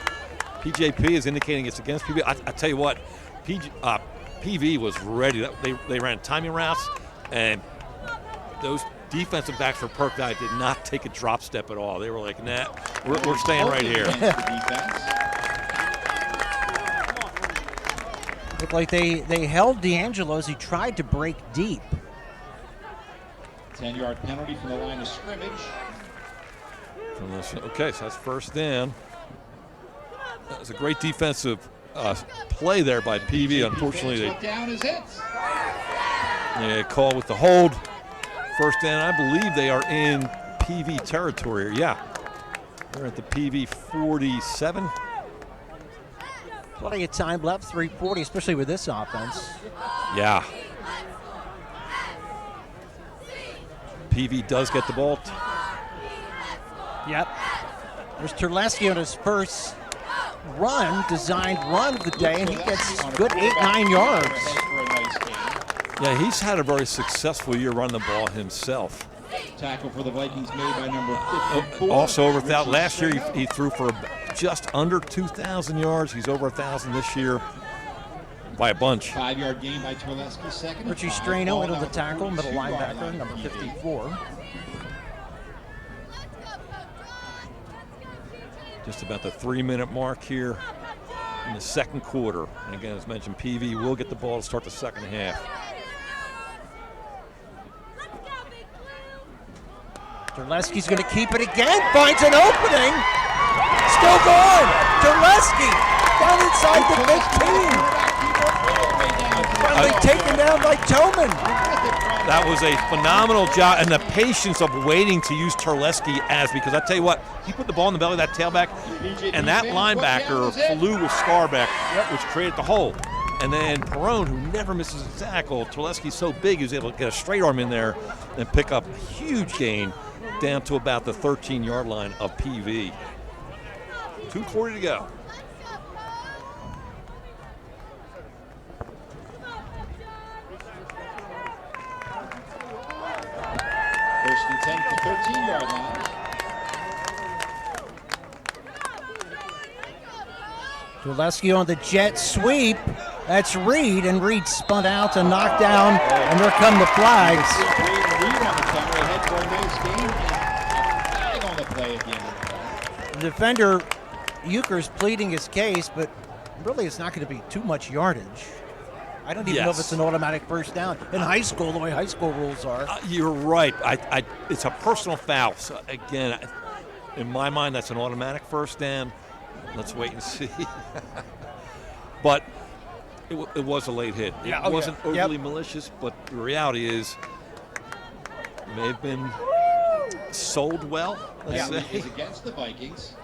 PJP is indicating it's against PV. I tell you what, PV was ready. They ran timing routes, and those defensive backs for Perk Valley did not take a drop step at all. They were like, nah, we're staying right here. Looked like they held D'Angelo as he tried to break deep. 10-yard penalty from the line of scrimmage. Okay, so that's 1st down. That was a great defensive play there by PV. Unfortunately, they call with the hold. 1st down, I believe they are in PV territory. Yeah, they're at the PV 47. Plenty of time left, 3:40, especially with this offense. Yeah. PV does get the ball. Yep. There's Terleski on his first designed run of the day, and he gets good 8-9 yards. Yeah, he's had a very successful year running the ball himself. Tackle for the Vikings made by number 54. Also over 1,000. Last year he threw for just under 2,000 yards. He's over 1,000 this year by a bunch. 5-yard gain by Terleski, second. Richie Strano into the tackle, middle linebacker, number 54. Just about the 3-minute mark here in the 2nd quarter. And again, as mentioned, PV will get the ball to start the 2nd half. Terleski's going to keep it again, finds an opening. Still going. Terleski down inside the 15. Finally taken down by Toman. That was a phenomenal job, and the patience of waiting to use Terleski because I tell you what, he put the ball in the belly of that tailback, and that linebacker flew with Scarbeck, which created the hole. And then Perone, who never misses a tackle, Terleski's so big, he was able to get a straight arm in there and pick up a huge gain down to about the 13-yard line of PV. 2:40 to go. First and 10 to 13-yard line. Terleski on the jet sweep. That's Reed, and Reed spun out and knocked down, and there come the flags. The defender, Euchre's pleading his case, but really it's not going to be too much yardage. I don't even know if it's an automatic first down. In high school, the way high school rules are. You're right. It's a personal foul. So again, in my mind, that's an automatic first down. Let's wait and see. But it was a late hit. It wasn't overly malicious, but the reality is it may have been sold well, let's say. Is against the Vikings.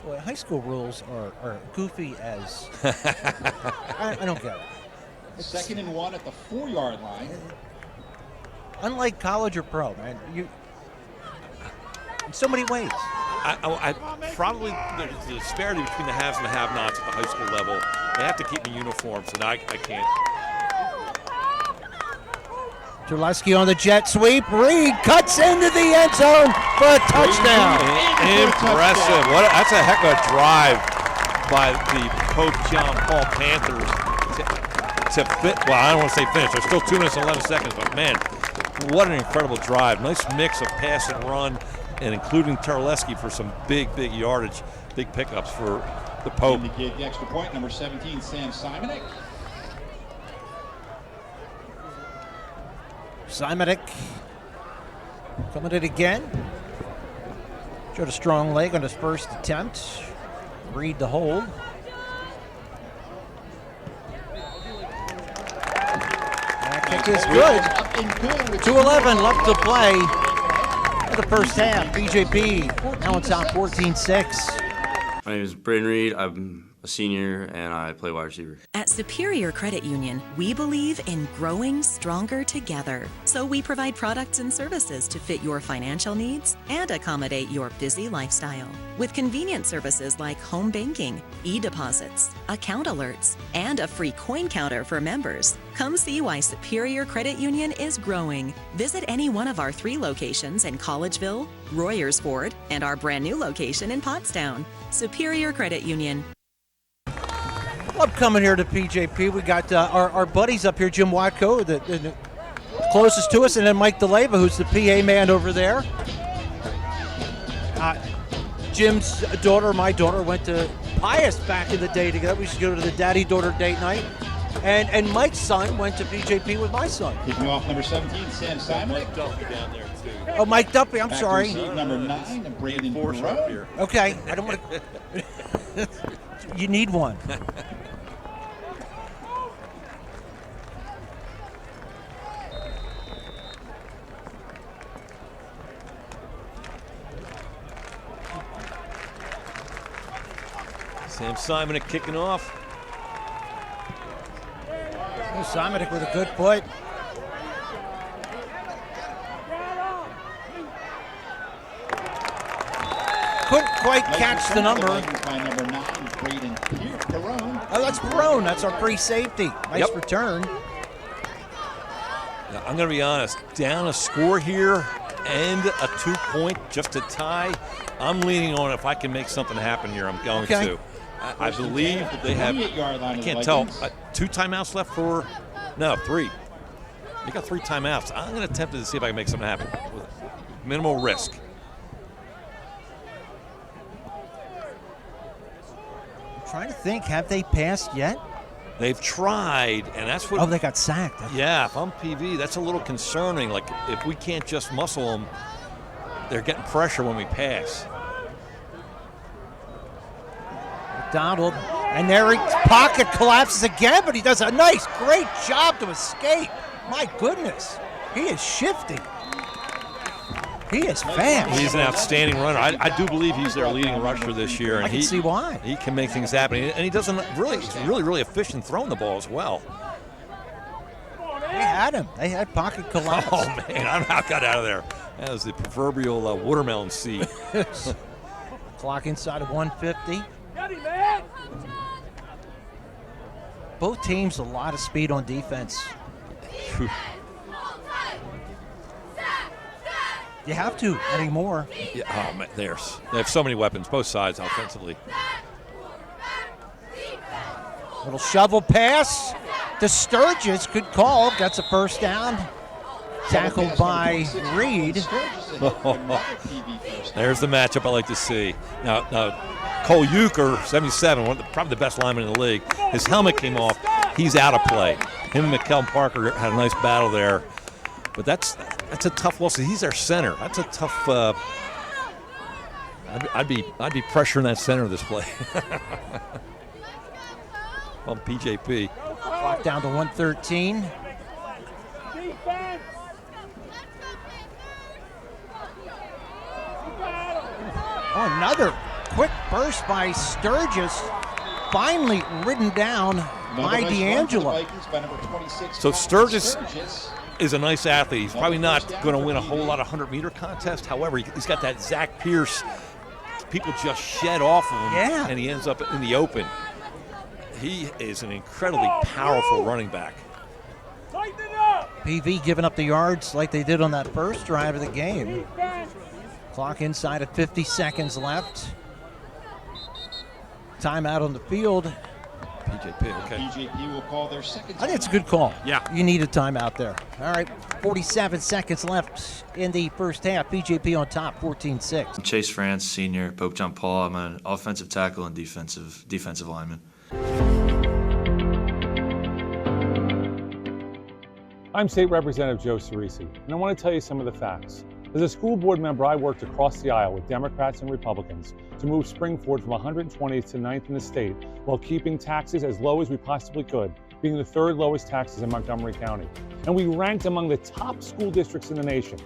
Boy, high school rules are goofy as... I don't get it. It's 2nd and 1 at the 4-yard line. Unlike college or pro, man, in so many ways. I probably the disparity between the haves and the have-nots at the high school level. They have to keep in uniforms, and I can't. Terleski on the jet sweep. Reed cuts into the end zone for a touchdown. Impressive. That's a heck of a drive by the Pope John Paul Panthers to fit. Well, I don't want to say finish. There's still 2 minutes and 11 seconds, but man, what an incredible drive. Nice mix of pass and run, and including Terleski for some big yardage, big pickups for the Pope. And to give the extra point, number 17, Sam Simonek. Simonek coming in again. Showed a strong leg on his first attempt. Read the hold. That kick is good. 2:11 left to play for the first half. PJP now in town 14-6. My name is Braden Reed. I'm a senior and I play wide receiver. At Superior Credit Union, we believe in growing stronger together. So we provide products and services to fit your financial needs and accommodate your busy lifestyle. With convenient services like home banking, e-deposits, account alerts, and a free coin counter for members. Come see why Superior Credit Union is growing. Visit any one of our 3 locations in Collegeville, Royersford, and our brand new location in Pottstown. Superior Credit Union. Love coming here to PJP. We got our buddies up here, Jim Watko, the closest to us, and then Mike DeLeva, who's the PA man over there. Jim's daughter, my daughter, went to Pius back in the day together. We used to go to the daddy-daughter date night. And Mike's son went to PJP with my son. Kicking off number 17, Sam Simon. Mike Duffy down there, too. Oh, Mike Duffy, I'm sorry. Number 9, Brandon Perot. Okay, I don't want to... You need one. Sam Simonek kicking off. Simonek with a good foot. Couldn't quite catch the number. By number 9, Braden Perone. Oh, that's Perone. That's our free safety. Nice return. Now, I'm going to be honest. Down a score here and a 2-point just to tie. I'm leaning on if I can make something happen here, I'm going to. I believe they have, I can't tell, 2 timeouts left for, no, 3. They got 3 timeouts. I'm going to attempt to see if I can make something happen with minimal risk. I'm trying to think, have they passed yet? They've tried, and that's what. Oh, they got sacked. Yeah, if I'm PV, that's a little concerning. Like, if we can't just muscle them, they're getting pressure when we pass. McDonald, and there his pocket collapses again, but he does a nice, great job to escape. My goodness, he is shifty. He is fast. He's an outstanding runner. I do believe he's their leading rusher this year. And I can see why. He can make things happen. And he doesn't really, he's really efficient throwing the ball as well. They had him. They had pocket collapse. Oh, man, I got out of there. That was the proverbial watermelon seed. Clock inside of 150. Both teams a lot of speed on defense. You have to anymore. Yeah, oh man, they have so many weapons, both sides offensively. Little shovel pass to Sturgis. Good call. Gets a first down. Tackled by Reed. There's the matchup I like to see. Now Cole Euchre, 77, probably the best lineman in the league. His helmet came off. He's out of play. Him and McKellen Parker had a nice battle there. But that's a tough loss. He's our center. That's a tough. I'd be pressuring that center this play. On PJP. Clock down to 1:13. Oh, another quick burst by Sturgis. Finally ridden down by D'Angelo. So Sturgis is a nice athlete. He's probably not going to win a whole lot of 100-meter contests. However, he's got that Zach Pierce. People just shed off of him, and he ends up in the open. He is an incredibly powerful running back. PV giving up the yards like they did on that first drive of the game. Clock inside of 50 seconds left. Timeout on the field. PJP, okay. PJP will call their second I think it's a good call. Yeah. You need a timeout there. All right, 47 seconds left in the first half. PJP on top, 14-6. I'm Chase France, senior, Pope John Paul. I'm an offensive tackle and defensive lineman. I'm State Representative Joe Cerisi, and I want to tell you some of the facts. As a school board member, I worked across the aisle with Democrats and Republicans to move Springford from 120th to 9th in the state while keeping taxes as low as we possibly could, being the third lowest taxes in Montgomery County. And we ranked among the top school districts in the nation.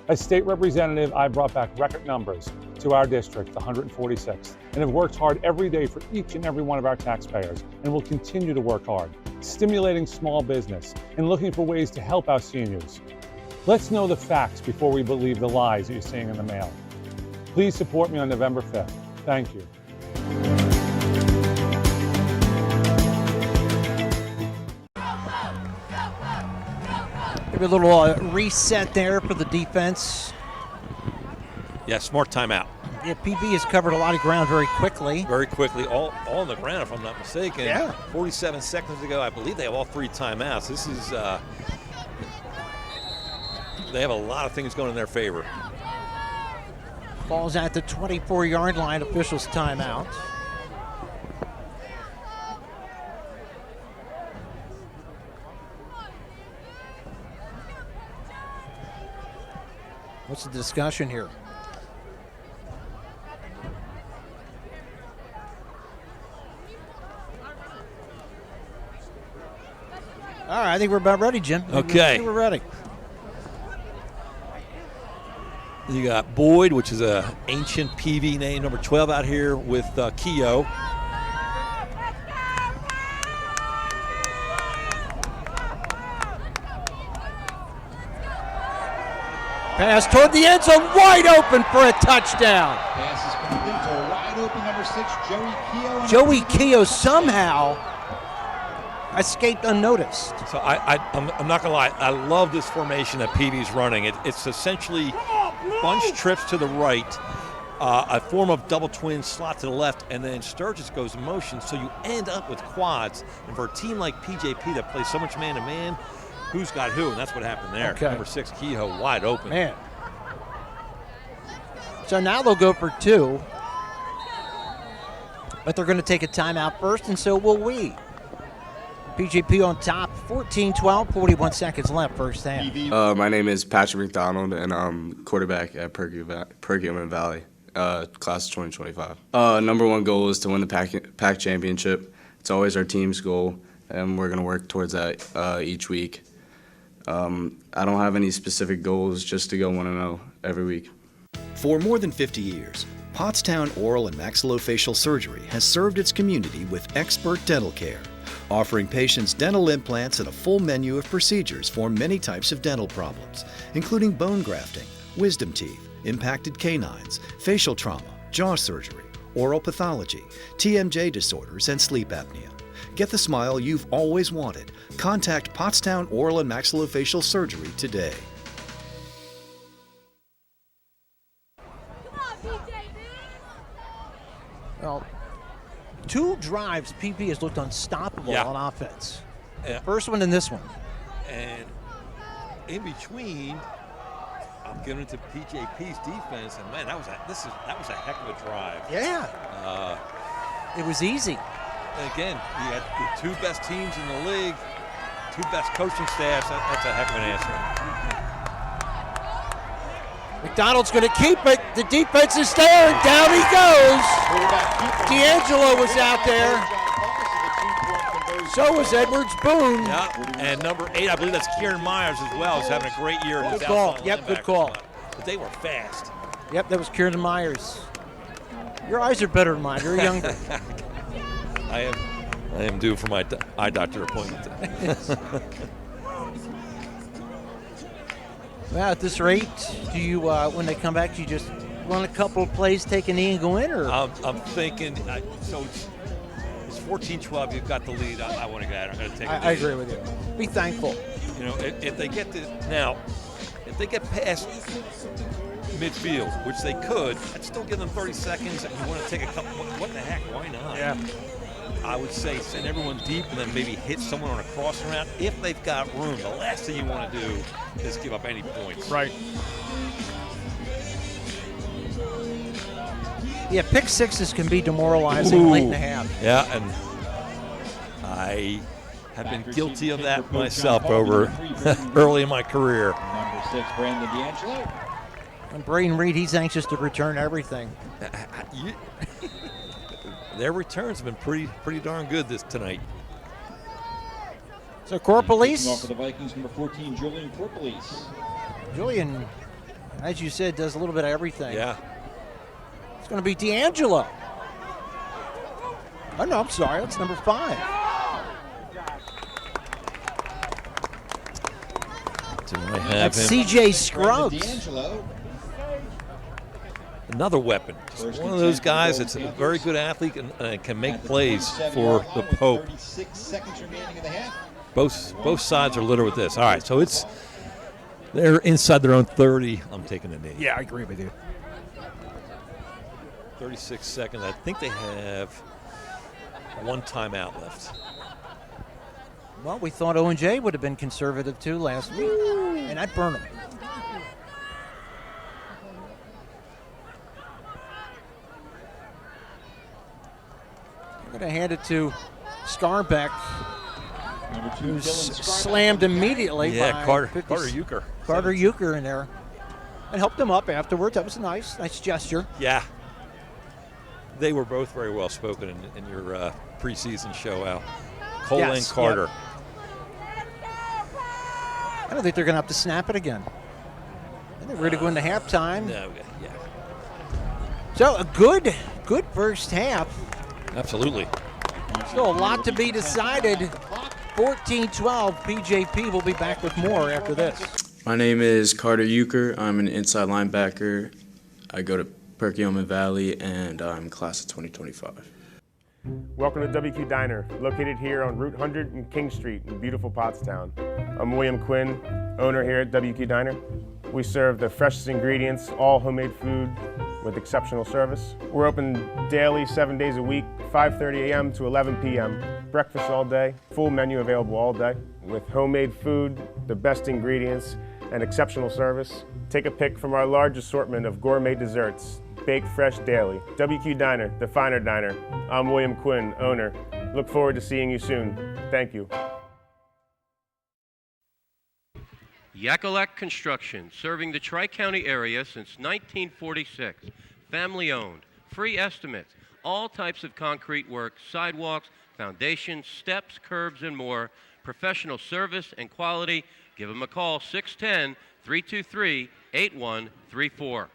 As state representative, I brought back record numbers to our district, the 146th, and have worked hard every day for each and every one of our taxpayers, and will continue to work hard, stimulating small business and looking for ways to help our seniors. Let's know the facts before we believe the lies that you're seeing in the mail. Please support me on November 5th. Thank you. Maybe a little reset there for the defense. Yeah, smart timeout. Yeah, PV has covered a lot of ground very quickly. Very quickly, all on the ground, if I'm not mistaken. Yeah. 47 seconds ago, I believe they have all three timeouts. This is, they have a lot of things going in their favor. Falls at the 24-yard line, officials timeout. What's the discussion here? All right, I think we're about ready, Jim. Okay. I think we're ready. You got Boyd, which is a ancient PV name, number 12 out here with Keogh. Pass toward the end zone, wide open for a touchdown. Pass is complete to a wide open number 6, Joey Keogh. Joey Keogh somehow escaped unnoticed. So I'm not going to lie. I love this formation that PV's running. It's essentially bunch trips to the right, a form of double twin slot to the left, and then Sturgis goes in motion, so you end up with quads. And for a team like PJP that plays so much man-to-man, who's got who? And that's what happened there. Okay. Number 6, Kehoe, wide open. Man. So now they'll go for 2. But they're going to take a timeout first, and so will we. PJP on top, 14-12, 41 seconds left, first half. My name is Patrick McDonald, and I'm quarterback at Pregame Valley, class of 2025. Number one goal is to win the PAC championship. It's always our team's goal, and we're going to work towards that each week. I don't have any specific goals, just to go 1-0 every week. For more than 50 years, Pottstown Oral and Maxillofacial Surgery has served its community with expert dental care, offering patients dental implants and a full menu of procedures for many types of dental problems, including bone grafting, wisdom teeth, impacted canines, facial trauma, jaw surgery, oral pathology, TMJ disorders, and sleep apnea. Get the smile you've always wanted. Contact Pottstown Oral and Maxillofacial Surgery today. Well, 2 drives, PP has looked unstoppable on offense. Yeah. First one and this one. And in between, I'm giving it to PJP's defense, and man, that was a heck of a drive. Yeah. It was easy. And again, you had the two best teams in the league, two best coaching staffs. That's a heck of an answer. McDonald's going to keep it. The defense is there, and down he goes. D'Angelo was out there. So was Edwards Boone. Yeah, and number 8, I believe that's Kieran Myers as well, is having a great year. Good call. Yep, good call. But they were fast. Yep, that was Kieran Myers. Your eyes are better than mine. You're younger. I am due for my eye doctor appointment. Well, at this rate, do you, when they come back, do you just run a couple of plays, take a knee, and go in? Or I'm thinking, so it's 14-12. You've got the lead. I want to get out. I'm going to take a knee. I agree with you. Be thankful. You know, if they get if they get past midfield, which they could, I'd still give them 30 seconds. And you want to take a couple. What the heck? Why not? Yeah. I would say send everyone deep and then maybe hit someone on a crossing route if they've got room. The last thing you want to do is give up any points. Right. Yeah, pick sixes can be demoralizing late in the half. Yeah, and I have been guilty of that myself over early in my career. Number 6, Brandon D'Angelo. And Braden Reed, he's anxious to return everything. Their returns have been pretty darn good tonight. So Corpelise. Off for the Vikings, number 14, Julian Corpelise. Julian, as you said, does a little bit of everything. Yeah. It's going to be D'Angelo. Oh, no, I'm sorry. That's number 5. Do I have That's him? CJ Scruggs. D'Angelo. Another weapon. Just one of those guys that's a very good athlete and can make plays for the Pope. 36 seconds remaining in the half. Both sides are littered with this. All right, so they're inside their own 30. I'm taking a knee. Yeah, I agree with you. 36 seconds. I think they have one timeout left. Well, we thought O&J would have been conservative too last week, and I'd burn them. I'm going to hand it to Scarbeck, who's slammed immediately Yeah, by Carter 50 Euchre. Carter Euchre in there. And helped him up afterwards. That was a nice gesture. Yeah. They were both very well spoken in your preseason show, Al. Cole and Carter. Yep. I don't think they're going to have to snap it again. I think we're going to go into halftime. No, yeah. So a good first half. Absolutely. Still a lot to be decided. 14-12. PJP will be back with more after this. My name is Carter Euchre. I'm an inside linebacker. I go to Pregame Valley, and I'm class of 2025. Welcome to WQ Diner, located here on Route 100 and King Street in beautiful Pottstown. I'm William Quinn, owner here at WQ Diner. We serve the freshest ingredients, all homemade food with exceptional service. We're open daily, 7 days a week, 5:30 a.m. to 11 p.m. Breakfast all day, full menu available all day with homemade food, the best ingredients, and exceptional service. Take a pick from our large assortment of gourmet desserts, baked fresh daily. WQ Diner, the finer diner. I'm William Quinn, owner. Look forward to seeing you soon. Thank you. Yakalak Construction, serving the Tri-County area since 1946. Family owned, free estimates, all types of concrete work, sidewalks, foundations, steps, curbs, and more. Professional service and quality. Give them a call, 610-323-8134.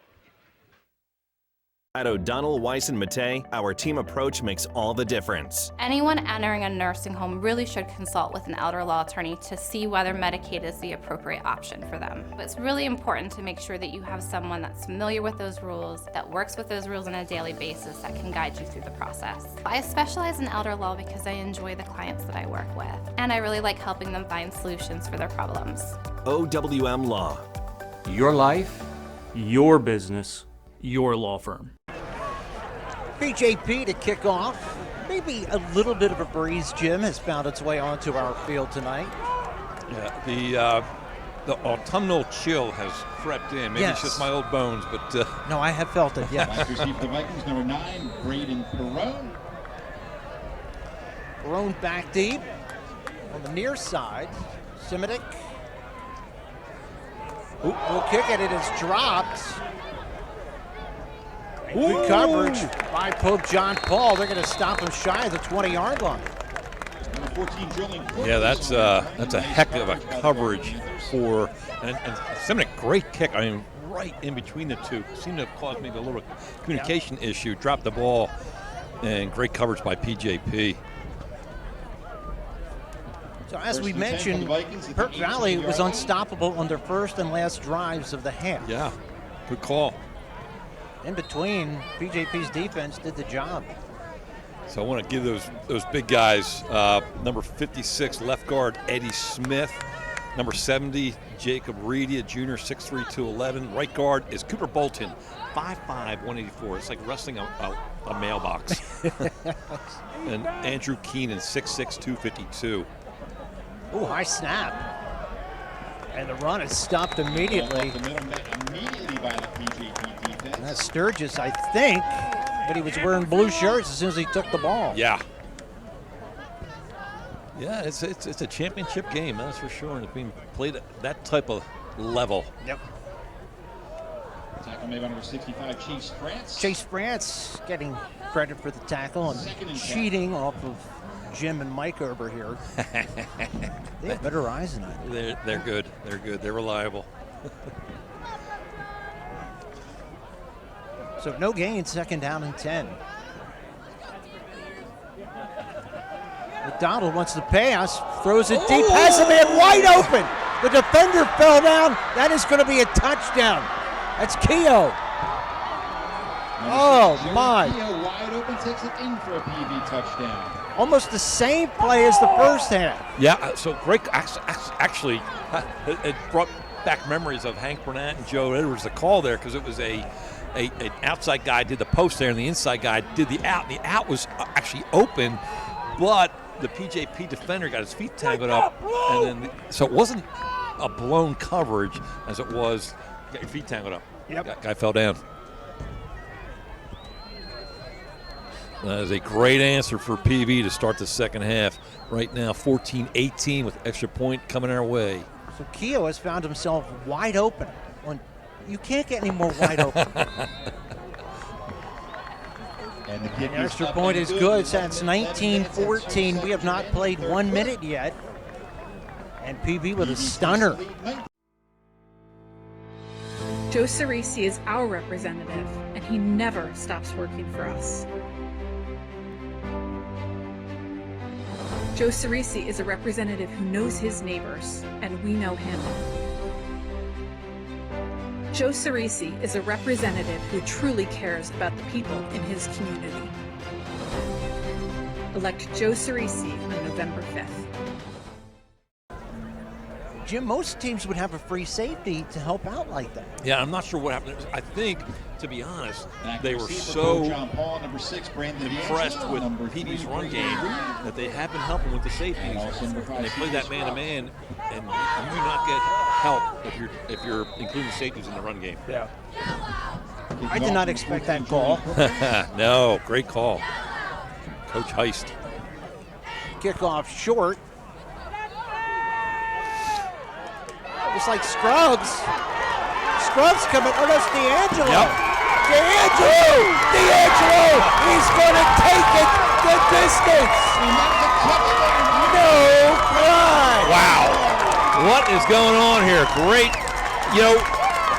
At O'Donnell, Weiss & Mattei, our team approach makes all the difference. Anyone entering a nursing home really should consult with an elder law attorney to see whether Medicaid is the appropriate option for them. It's really important to make sure that you have someone that's familiar with those rules, that works with those rules on a daily basis, that can guide you through the process. I specialize in elder law because I enjoy the clients that I work with, and I really like helping them find solutions for their problems. OWM Law. Your life, your business, your law firm. PJP to kick off. Maybe a little bit of a breeze, Jim, has found its way onto our field tonight. Yeah, The autumnal chill has crept in. Maybe it's just my old bones, but no, I have felt it. Yes. Back receive for the Vikings, number 9, Braden Perone. Perone back deep on the near side. Simitic will kick it. It is dropped. Good coverage by Pope John Paul. They're going to stop him shy of the 20-yard line. yeah, that's a heck of a coverage for and Simic, great kick. I mean, right in between the two. Seemed to have caused maybe a little communication issue. Dropped the ball, and great coverage by PJP. So as we mentioned, Perk Valley was unstoppable on their first and last drives of the half. Yeah, good call. In between, PJP's defense did the job. So I want to give those big guys, number 56 left guard Eddie Smith, number 70 Jacob Reedy, a junior, 6'3", 211. Right guard is Cooper Bolton, 5'5", 184. It's like wrestling a mailbox. And Andrew Keenan, 6'6", 252. Ooh, high snap. And the run is stopped immediately. Immediately by the PJP defense. That's Sturgis, I think, but he was wearing blue shirts as soon as he took the ball. Yeah. Yeah, it's a championship game, that's for sure, and it's being played at that type of level. Yep. Tackle made by number 65, Chase France. Chase France getting credit for the tackle and cheating off of Jim and Mike over here. They have better eyes than I do. They're good. They're good. They're reliable. So no gain, 2nd down and 10. McDonald wants to pass, throws it deep, has a man wide open. The defender fell down. That is going to be a touchdown. That's Keogh. Oh, my. Keogh wide open, takes it in for a PV touchdown. Almost the same play as the first half. Yeah, so great. Actually, it brought back memories of Hank Burnett and Joe Edwards, the call there, because it was an outside guy did the post there, and the inside guy did the out. The out was actually open, but the PJP defender got his feet tangled up, and then so it wasn't a blown coverage as it was got your feet tangled up. Yep. Guy fell down. That is a great answer for PV to start the second half. Right now, 14-18 with extra point coming our way. So Keogh has found himself wide open. You can't get any more wide open. And the kick the extra point is good. That's 19-14. We have not played 1 minute yet. And PV with a stunner. Joe Cerisi is our representative, and he never stops working for us. Joe Cerisi is a representative who knows his neighbors, and we know him. Joe Cerisi is a representative who truly cares about the people in his community. Elect Joe Cerisi on November 5th. Jim, most teams would have a free safety to help out like that. Yeah, I'm not sure what happened. I think, to be honest, they were so impressed with PV's run game that they have been helping with the safeties. And they play that man-to-man, and you do not get help if you're including the safeties in the run game. Yeah. I did not expect that call. No, great call. Coach Heist. Kickoff short. Just like Scruggs. Scruggs coming. Oh, that's D'Angelo. Yep. D'Angelo! He's going to take it the distance. No crime. Wow. What is going on here? Great. You know,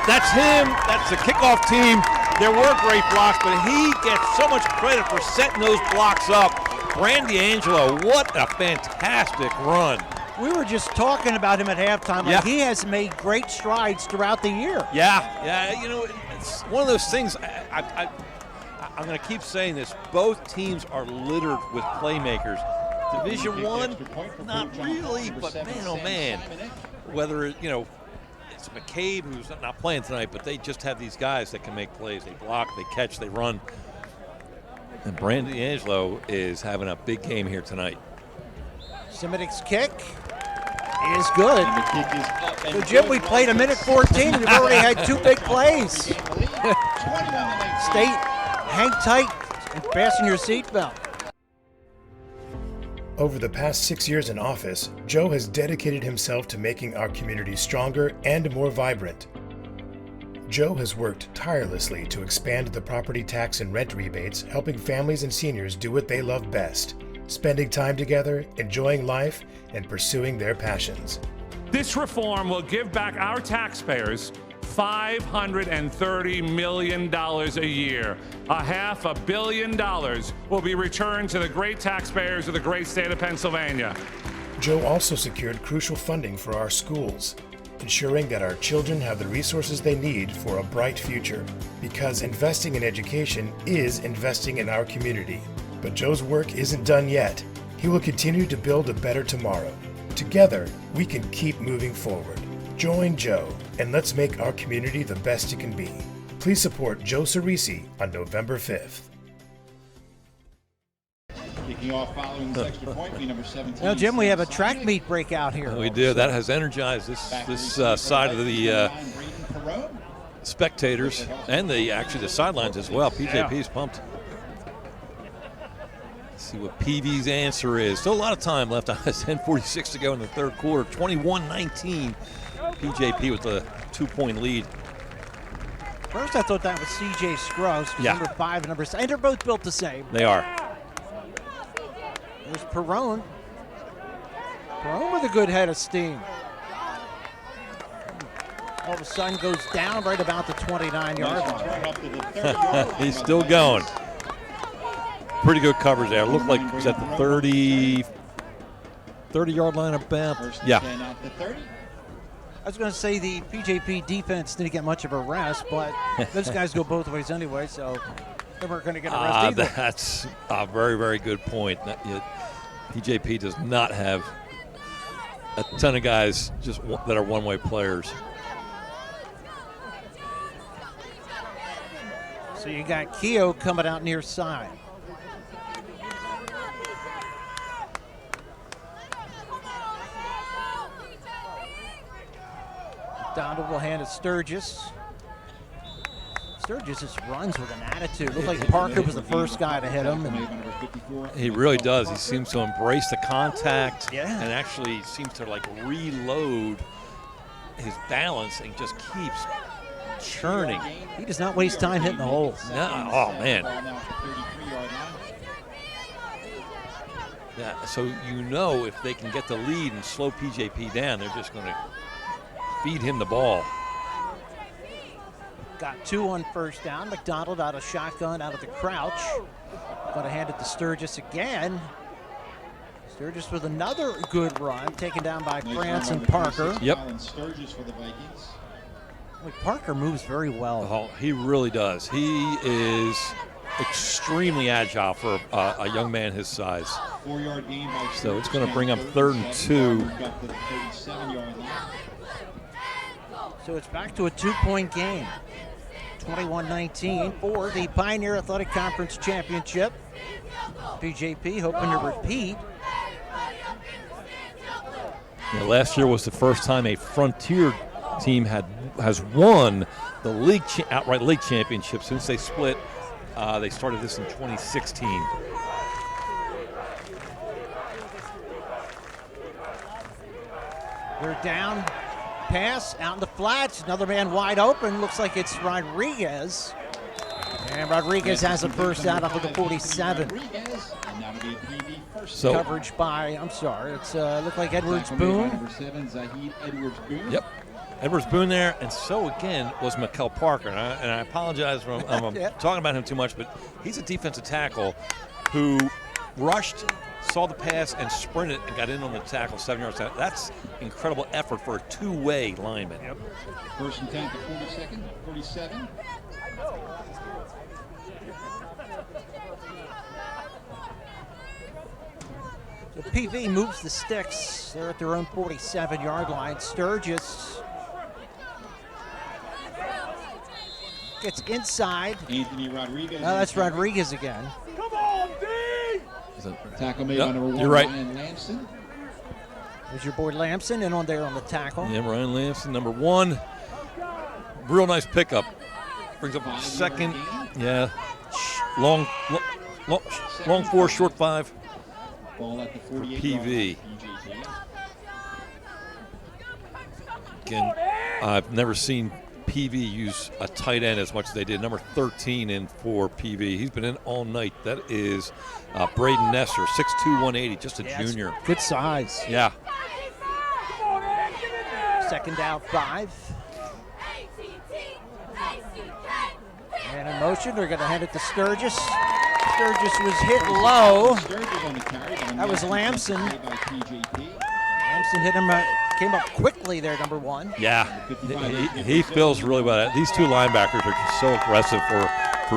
that's him. That's the kickoff team. There were great blocks, but he gets so much credit for setting those blocks up. Brand D'Angelo, what a fantastic run. We were just talking about him at halftime. Yeah. Like he has made great strides throughout the year. Yeah. You know, it's one of those things. I'm going to keep saying this. Both teams are littered with playmakers. Division One, not really, but man, oh man. Whether it's McCabe who's not playing tonight, but they just have these guys that can make plays. They block, they catch, they run. And Brandon D'Angelo is having a big game here tonight. Simitic's kick. is good. And the kick is up. And So, Jim, we played a minute 14, and we've already had 2 big plays. Stay, hang tight, and fasten your seatbelt. Over the past 6 years in office, Joe has dedicated himself to making our community stronger and more vibrant. Joe has worked tirelessly to expand the property tax and rent rebates, helping families and seniors do what they love best, spending time together, enjoying life, and pursuing their passions. This reform will give back our taxpayers $530 million a year. $500 million will be returned to the great taxpayers of the great state of Pennsylvania. Joe also secured crucial funding for our schools, ensuring that our children have the resources they need for a bright future. Because investing in education is investing in our community. But Joe's work isn't done yet. He will continue to build a better tomorrow. Together, we can keep moving forward. Join Joe, and let's make our community the best it can be. Please support Joe Cerisi on November 5th. Kicking off following this extra point, be number 17. Now, Jim, we have a track meet breakout here. We do. That has energized this side of the spectators and the sidelines as well. PJP's pumped. Let's see what PV's answer is. Still a lot of time left. 10:46 to go in the third quarter. 21-19. PJP with the 2-point lead. First, I thought that was C.J. Scruggs, Yeah. number 5 and number 6. And they're both built the same. They are. There's Perrone. Perrone with a good head of steam. All of a sudden goes down right about the 29-yard line. He's still going. Pretty good coverage there. Looked like it was at the 30-yard line about. Yeah. I was going to say the PJP defense didn't get much of a rest, but those guys go both ways anyway, so they weren't going to get a rest either. That's a very, very good point. PJP does not have a ton of guys that are one-way players. So you got Keogh coming out near side. Donald will hand it Sturgis. Sturgis just runs with an attitude. Looked like Parker was the first guy to hit him. He really does. He seems to embrace the contact Yeah. and actually seems to reload his balance and just keeps churning. He does not waste time hitting the hole. No, oh man. Yeah, so if they can get the lead and slow PJP down, they're just going to feed him the ball. Got 2 on first down. McDonald out of shotgun, out of the crouch. Going to hand it to Sturgis again. Sturgis with another good run, taken down by France and Parker. Yep. Sturgis for the Vikings. Parker moves very well. Oh, he really does. He is extremely agile for a young man his size. 4-yard gain by So it's going to bring up 3rd and 2. So it's back to a 2-point game. 21-19 for the Pioneer Athletic Conference Championship. PJP hoping to repeat. Yeah, last year was the first time a Frontier team has won the outright league championship since they split. They started this in 2016. They're down. Pass out in the flats. Another man wide open. Looks like it's Rodriguez. And Rodriguez has a first down up at the 47. So coverage by, it's looked like Edwards Boone. Yep. Edwards Boone there, and so again was Mikel Parker. And I apologize for talking about him too much, but he's a defensive tackle who rushed, saw the pass, and sprinted and got in on the tackle 7 yards out. That's incredible effort for a two-way lineman. Yep. First and 10 to 42nd, 47. So PV moves the sticks. They're at their own 47-yard line. Sturgis gets inside. Anthony Rodriguez. Oh, that's Rodriguez again. Tackle made by number 1, you're right. Ryan Lamson. There's your boy Lamson in on there on the tackle. Yeah, Ryan Lamson, number 1. Real nice pickup. Brings up second. Yeah. Long 4, short 5. Ball at the For 48 PV. Again, I've never seen PV use a tight end as much as they did. Number 13 in for PV. He's been in all night. That is Braden Nesser, 6'2", 180, just a junior. Good size. Yeah. Second down 5. And in motion, they're going to hand it to Sturgis. Sturgis was hit low. That was Lamson. Lamson hit him, came up quickly there, number 1. Yeah, he feels really well. These two linebackers are just so aggressive for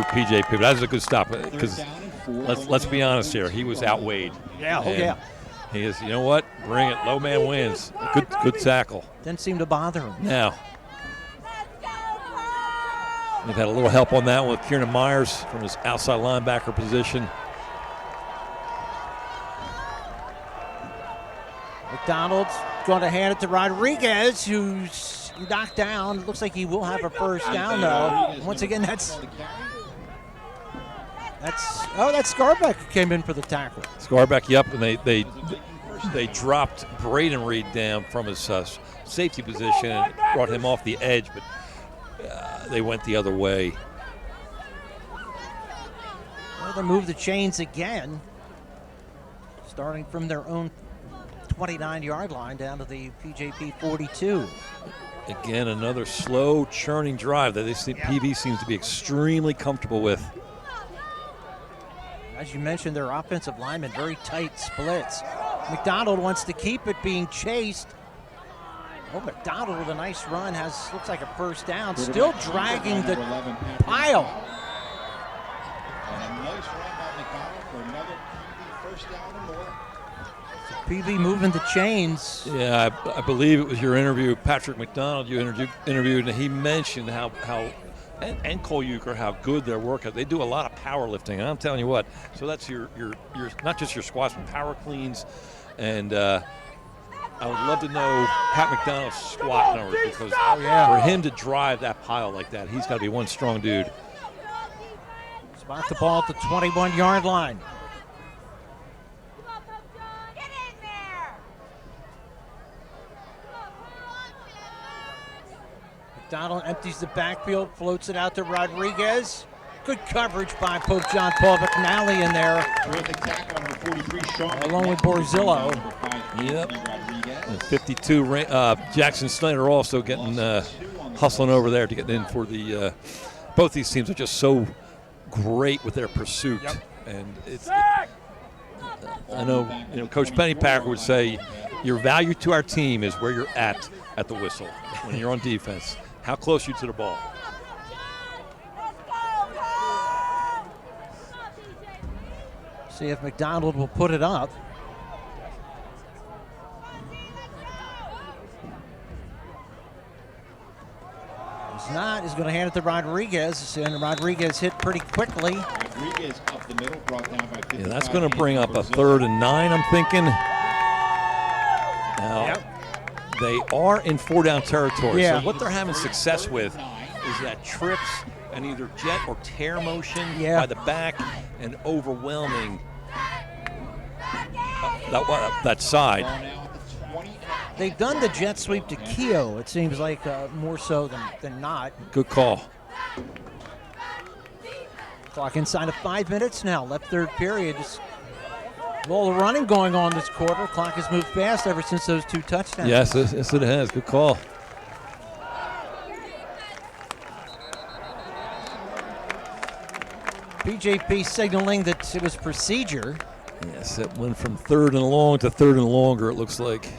PJP, but that's a good stop because let's be honest here, he was outweighed. Yeah, And he is, you know what? Bring it. Low man wins. Good tackle. Didn't seem to bother him. Now, we've had a little help on that one with Kieran Myers from his outside linebacker position. McDonald's going to hand it to Rodriguez, who's knocked down. It looks like he will have a first down, though. Once again, that's Scarbeck who came in for the tackle. Scarbeck, yep, and they dropped Braden Reed down from his safety position and brought him off the edge, but they went the other way. Well, they moved the chains again, starting from their own 29-yard line down to the PJP 42. Again, another slow churning drive that PV seems to be extremely comfortable with. As you mentioned, their offensive linemen, very tight splits. McDonald wants to keep it being chased. Oh, McDonald with a nice run looks like a first down, still dragging the pile. And a nice run by McDonald for another first down or more. PV moving the chains. Yeah, I believe it was your interview, Patrick McDonald, you interviewed, and he mentioned how and Cole Euchre, how good their workout. They do a lot of powerlifting, and I'm telling you what. So that's your not just your squats, but power cleans, and I would love to know Pat McDonald's squat numbers because for him to drive that pile like that, he's got to be one strong dude. Spot the ball at the 21-yard line. McDonald empties the backfield, floats it out to Rodriguez. Good coverage by Pope John Paul. McNally in there. Terrific tackle on the 43, Sean along with Borzillo. Yep. And 52, Jackson Snyder also getting hustling over there to get in for the. Both these teams are just so great with their pursuit, and it's. I know, Coach Pennypacker would say, your value to our team is where you're at the whistle when you're on defense. How close are you to the ball? See if McDonald will put it up. He's not. He's going to hand it to Rodriguez, and Rodriguez hit pretty quickly. Rodriguez up the middle, brought down by 55. Yeah, that's going to bring up a 3rd and 9, I'm thinking. Now, they are in 4-down territory, so what they're having success with is that trips and either jet or tear motion by the back and overwhelming that side. They've done the jet sweep to Keogh, it seems like, more so than not. Good call. Clock inside of 5 minutes now, left third period. Just a lot of running going on this quarter. Clock has moved fast ever since those 2 touchdowns. Yes, it has. Good call. PJP signaling that it was procedure. Yes, it went from 3rd and long to 3rd and longer, it looks like.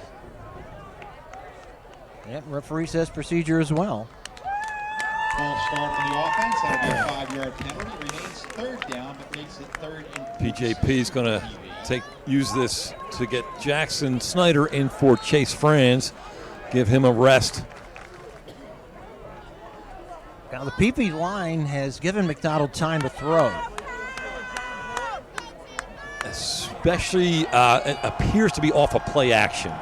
Yep, referee says procedure as well. 12 start from the offense, that'll be a 5-yard penalty. Remains 3rd down, but makes it 3rd and PJP is going to use this to get Jackson Snyder in for Chase Franz, give him a rest. Now the PP line has given McDonald time to throw. Especially, it appears to be off a play action.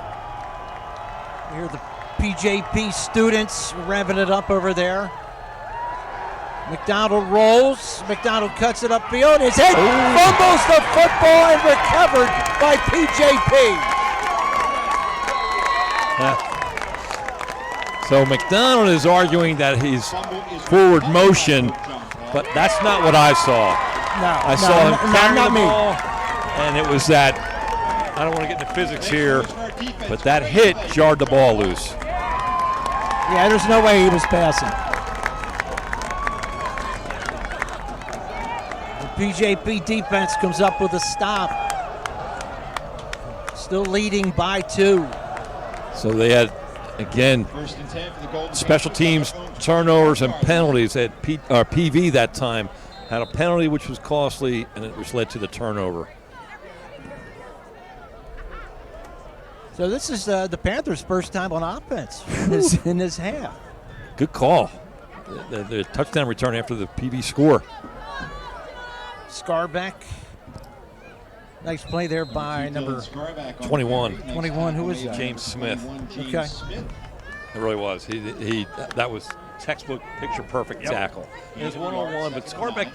Here the PJP students revving it up over there. McDonald rolls. McDonald cuts it upfield. His head fumbles the football and recovered by PJP. So McDonald is arguing that he's forward motion, but that's not what I saw. I saw him carry the ball, and it was that, I don't want to get into physics here, but that hit jarred the ball loose. Yeah, there's no way he was passing. The PJP defense comes up with a stop. Still leading by 2. So they had, again, special teams, turnovers, and penalties. At PV that time had a penalty which was costly, and it which led to the turnover. So this is the Panthers' first time on offense in this half. Good call. The touchdown return after the PV score. Scarbeck. Nice play there by number 21. 21, who was that? James Smith. Okay. It really was. That was textbook picture perfect tackle. It was one-on-one, but Scarbeck,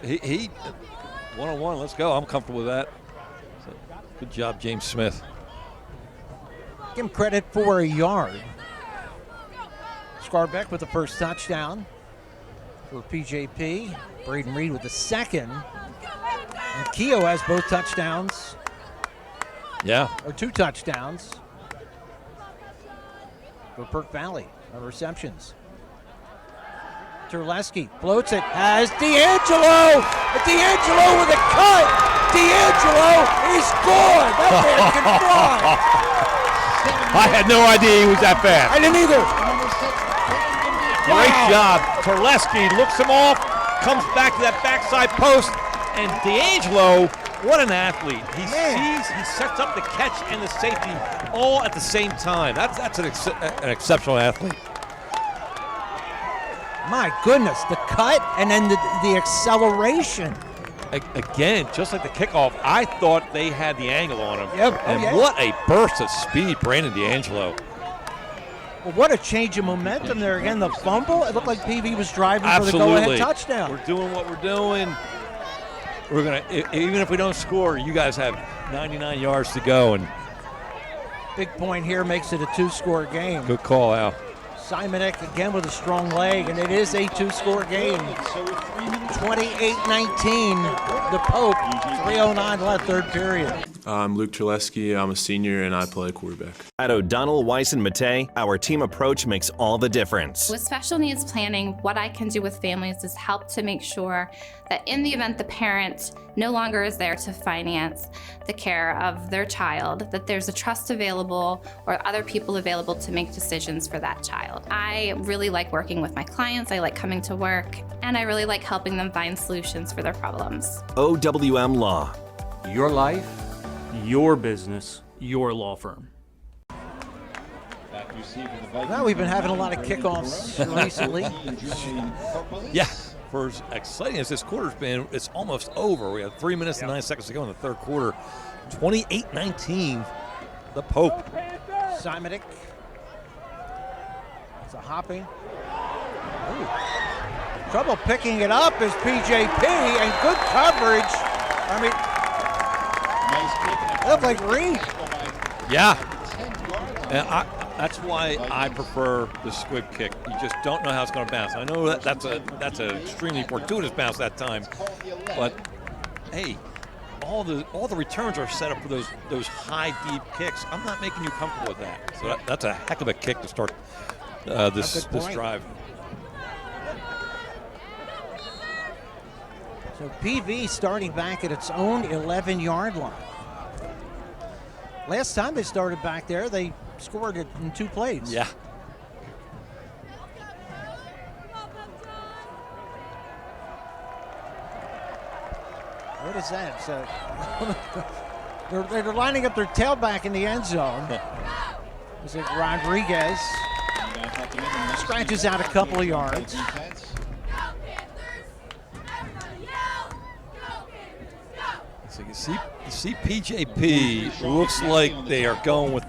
he one-on-one, let's go. I'm comfortable with that. So, good job, James Smith. Give him credit for a yard. Scarbeck with the first touchdown for PJP. Braden Reed with the second. And Keogh has both touchdowns. Yeah. Or 2 touchdowns for Perk Valley on receptions. Terleski floats it, has D'Angelo! D'Angelo with a cut! D'Angelo, he's gone! That man can fly! I had no idea he was that fast. I didn't either. Great job. Terleski looks him off, comes back to that backside post, and D'Angelo, what an athlete. He sets up the catch and the safety all at the same time. That's an exceptional athlete. My goodness, the cut and then the acceleration. Again, just like the kickoff, I thought they had the angle on him. Yep. And what a burst of speed, Brandon D'Angelo. Well, what a change of momentum there. Again, the fumble, it looked like PV was driving for the go-ahead touchdown. We're doing what we're doing. We're going to, even if we don't score, you guys have 99 yards to go. And big point here makes it a 2-score game. Good call, Al. Simonek again with a strong leg, and it is a 2-score game. 28-19, the Pope, 3:09 left, third period. I'm Luke Terleski. I'm a senior, and I play quarterback. At O'Donnell, Weiss, and Matei, our team approach makes all the difference. With special needs planning, what I can do with families is help to make sure that in the event the parent no longer is there to finance the care of their child, that there's a trust available or other people available to make decisions for that child. I really like working with my clients. I like coming to work, and I really like helping them find solutions for their problems. OWM Law. Your life, your business, your law firm. Well, we've been having a lot of kickoffs recently. Yeah, for as exciting as this quarter's been, it's almost over. We have 3 minutes and 9 seconds to go in the third quarter. 28-19, the Pope. Simonek. It's a hopping. Ooh. Trouble picking it up is PJP, and good coverage. I mean, it looked like Reed. Yeah. And that's why I prefer the squib kick. You just don't know how it's going to bounce. I know that's an extremely fortuitous bounce that time, but hey, all the returns are set up for those high deep kicks. I'm not making you comfortable with that. So that's a heck of a kick to start this drive. So PV starting back at its own 11-yard line. Last time they started back there, they scored it in 2 plays. Yeah. What is that? So they're lining up their tailback in the end zone. Is it Rodriguez? Scratches out a couple of yards. So you see PJP looks like they are going with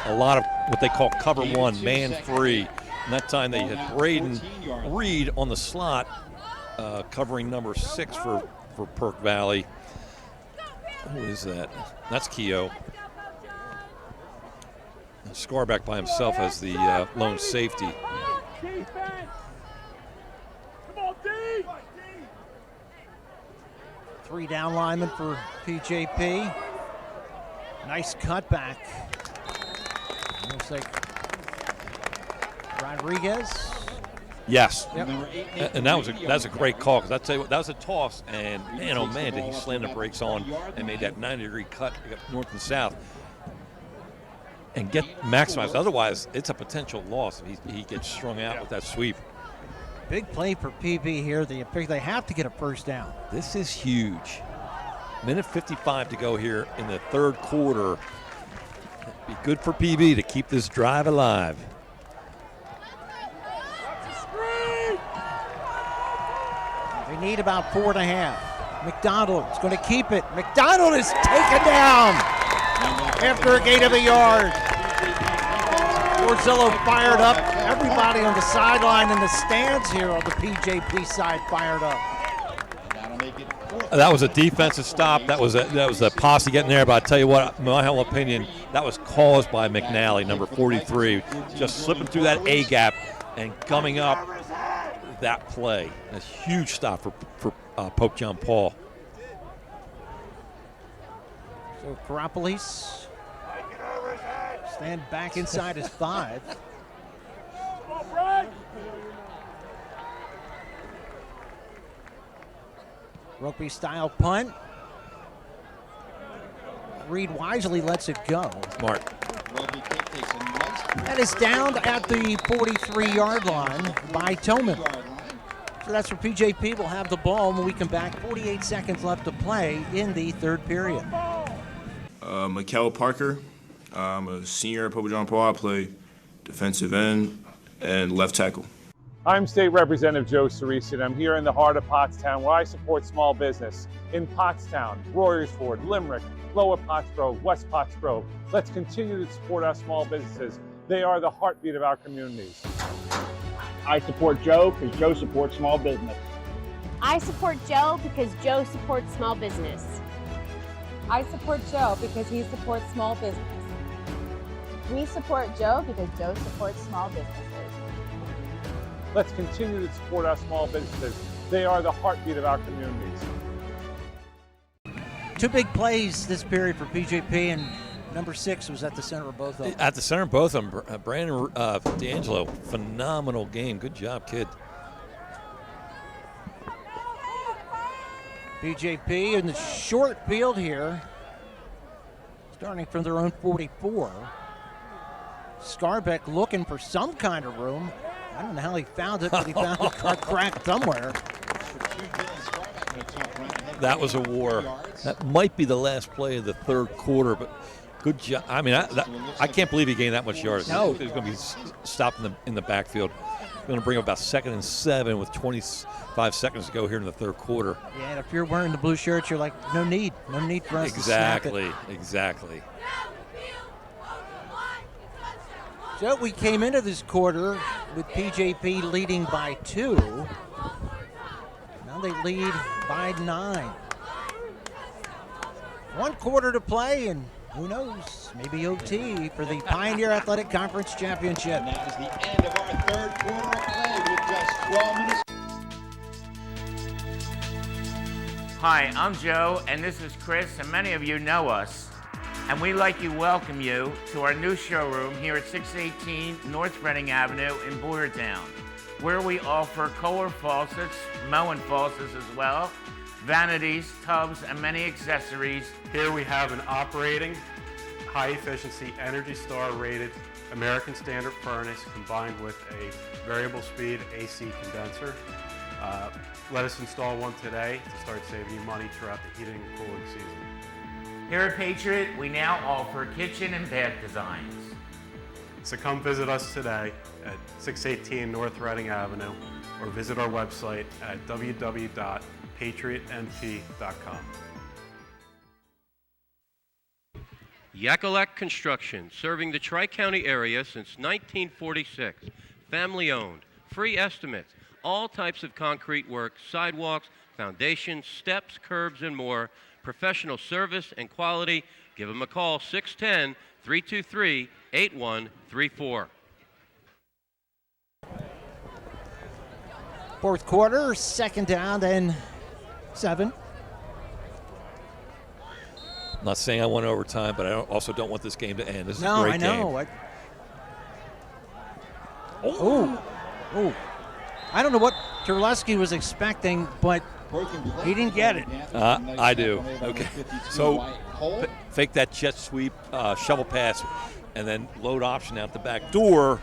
a lot of what they call cover one, man free. And that time they had Braden Reed on the slot, covering number 6 for Perk Valley. Who is that? That's Keogh. Scarback by himself as the lone safety. 3 down linemen for PJP. Nice cutback. Looks like Rodriguez. Yes, Yep. and that's a great call, because that was a toss, and man, oh man, did he slam the brakes on and made that 90-degree cut north and south and get maximized. Otherwise, it's a potential loss if he gets strung out with that sweep. Big play for PB here. They have to get a first down. This is huge. Minute 55 to go here in the third quarter. It'd be good for PB to keep this drive alive. They need about 4.5. McDonald is going to keep it. McDonald is taken down after a gain of a yard. Borzillo fired up. Everybody on the sideline in the stands here on the PJP side fired up. That was a defensive stop. That was a posse getting there. But I tell you what, in my humble opinion, that was caused by McNally, number 43, just slipping through that A gap and coming up that play. A huge stop for Pope John Paul. So Karopolis stand back inside his 5. Rugby style punt. Reed wisely lets it go. Smart. That is down at the 43-yard line by Tillman. So that's where PJP will have the ball when we come back. 48 seconds left to play in the third period. Mikel Parker. I'm a senior at Pope John Paul. I play defensive end and left tackle. I'm State Representative Joe Cerisi, and I'm here in the heart of Pottstown, where I support small business. In Pottstown, Royersford, Limerick, Lower Pottsgrove, West Pottsgrove. Let's continue to support our small businesses. They are the heartbeat of our communities. I support Joe because Joe supports small business. I support Joe because Joe supports small business. I support Joe because he supports small business. We support Joe because Joe supports small businesses. Let's continue to support our small businesses. They are the heartbeat of our communities. 2 big plays this period for PJP, and number 6 was at the center of both of them. At the center of both of them, Brandon D'Angelo, phenomenal game. Good job, kid. PJP in the short field here, starting from their own 44. Scarbeck looking for some kind of room. I don't know how he found it, but he found it cracked somewhere. That was a war. That might be the last play of the third quarter, but good job. I mean, I can't believe he gained that much yards. No. He's going to be stopped in the backfield. Going to bring up about 2nd and 7 with 25 seconds to go here in the third quarter. Yeah, and if you're wearing the blue shirts, you're like, no need for us to snap it. Exactly. So we came into this quarter with PJP leading by 2. Now they lead by 9. 1 quarter to play, and who knows, maybe OT for the Pioneer Athletic Conference Championship. And that is the end of our third quarter of play with just 12 minutes. Hi, I'm Joe, and this is Chris, and many of you know us. And we'd like to welcome you to our new showroom here at 618 North Reading Avenue in Boyertown, where we offer Kohler faucets, Moen faucets as well, vanities, tubs, and many accessories. Here we have an operating, high-efficiency, Energy Star rated American Standard furnace combined with a variable speed AC condenser. Let us install one today to start saving you money throughout the heating and cooling season. Here at Patriot, we now offer kitchen and bath designs. So come visit us today at 618 North Reading Avenue or visit our website at www.patriotnp.com. Yakalek Construction, serving the Tri-County area since 1946. Family owned, free estimates, all types of concrete work, sidewalks, foundations, steps, curbs, and more. Professional service and quality. Give them a call, 610-323-8134. Fourth quarter, second down, then 7. I'm not saying I want overtime, but I also don't want this game to end. This is a No, great I game. know. Oh. I don't know what Terleski was expecting, but he didn't get it. I do. Okay. So fake that jet sweep, shovel pass, and then load option out the back door,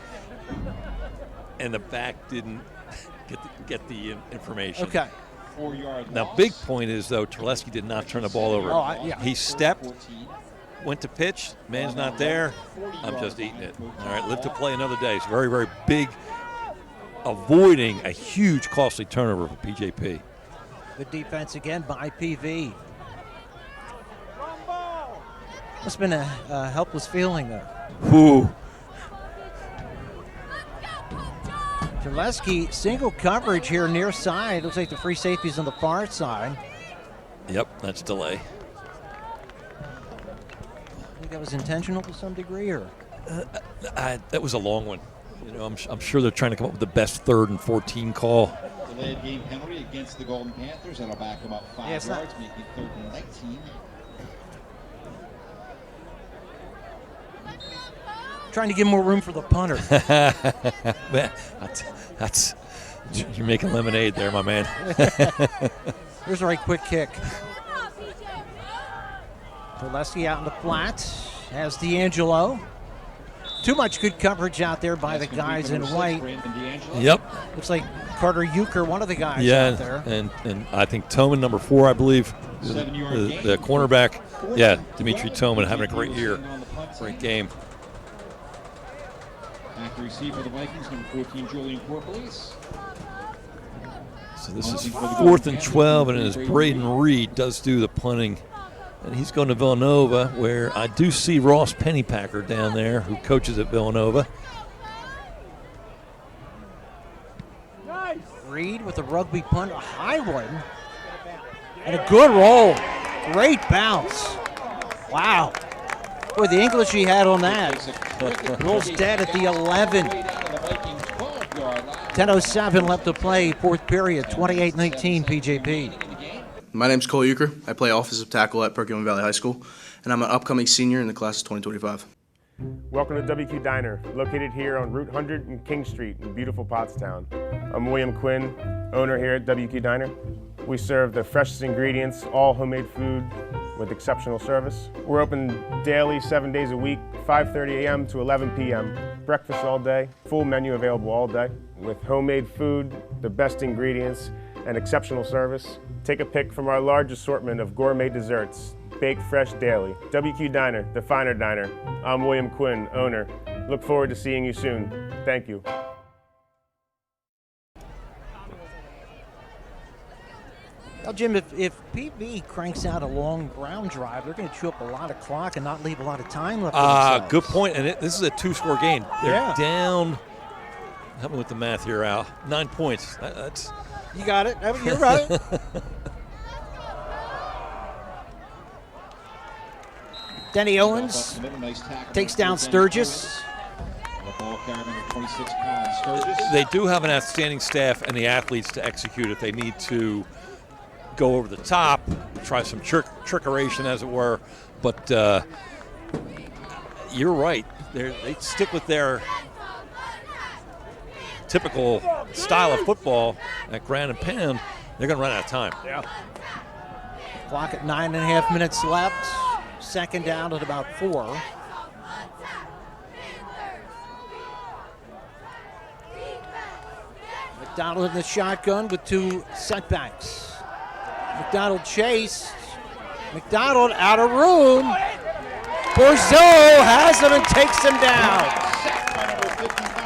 and the back didn't get the information. Okay. Now, big point is, though, Terleski did not turn the ball over. Yeah. He stepped, went to pitch, man's not there, I'm just eating it. All right, live to play another day. It's very, very big, avoiding a huge costly turnover for PJP. Good defense again by PV. Must have been a helpless feeling there. Whew. Terleski, single coverage here near side. Looks like the free safety's on the far side. Yep, that's delay. I think that was intentional to some degree, or? That was a long one. You know, I'm sure they're trying to come up with the best 3rd and 14 call. Delayed game penalty against the Golden Panthers. That'll back them up 5 yards, making 3rd and 19. Trying to give more room for the punter. Man, that's you're making lemonade there, my man. Here's a right quick kick. Terleski out in the flat has D'Angelo. Too much good coverage out there by the guys in white. Yep. Looks like Carter Euchre, one of the guys out there. and I think Toman, number 4, I believe, the cornerback. Yeah, Dimitri Toman having a great year, great game. Back to receive for the Vikings, number 14, Julian Corpelius. So this is 4th and 12, and as Braden Reed does do the punting, and he's going to Villanova, where I do see Ross Pennypacker down there, who coaches at Villanova. Reed with a rugby punt, a high one, and a good roll. Great bounce. Wow. Boy, the English he had on that. Rolls dead at the 11. 10:07 left to play, 4th period, 28-19 PJP. My name's Cole Euchre. I play offensive tackle at Pregame Valley High School, and I'm an upcoming senior in the class of 2025. Welcome to WQ Diner, located here on Route 100 and King Street in beautiful Pottstown. I'm William Quinn, owner here at WQ Diner. We serve the freshest ingredients, all homemade food with exceptional service. We're open daily, 7 days a week, 5:30 a.m. to 11 p.m. Breakfast all day, full menu available all day. With homemade food, the best ingredients, and exceptional service. Take a pick from our large assortment of gourmet desserts, baked fresh daily. WQ Diner, the finer diner. I'm William Quinn, owner. Look forward to seeing you soon. Thank you. Now, Jim, if PB cranks out a long ground drive, they're going to chew up a lot of clock and not leave a lot of time left for themselves. Good point. And this is a 2-score game. They're down. Help me with the math here, Al. 9 points. That's. You got it. You're right. Denny Owens takes down Sturgis. They do have an outstanding staff and the athletes to execute if they need to go over the top, try some trickeration, as it were. But you're right. They stick with their typical style of football at ground and pound. They're going to run out of time. Yeah. Clock at 9.5 minutes left. Second down at about 4. McDonald in the shotgun with 2 setbacks. McDonald chased. McDonald out of room. Bourzeau has him and takes him down.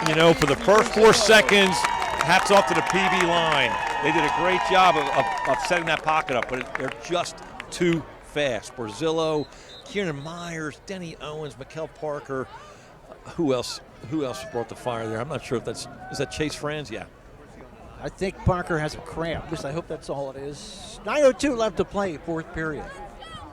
You know, for the first 4 seconds, hats off to the PV line. They did a great job of setting that pocket up, but they're just too fast. Borzillo, Kieran Myers, Denny Owens, Mikel Parker. Who else brought the fire there? I'm not sure if is that Chase Franz? Yeah. I think Parker has a cramp. At least I hope that's all it is. 9:02 left to play, fourth period.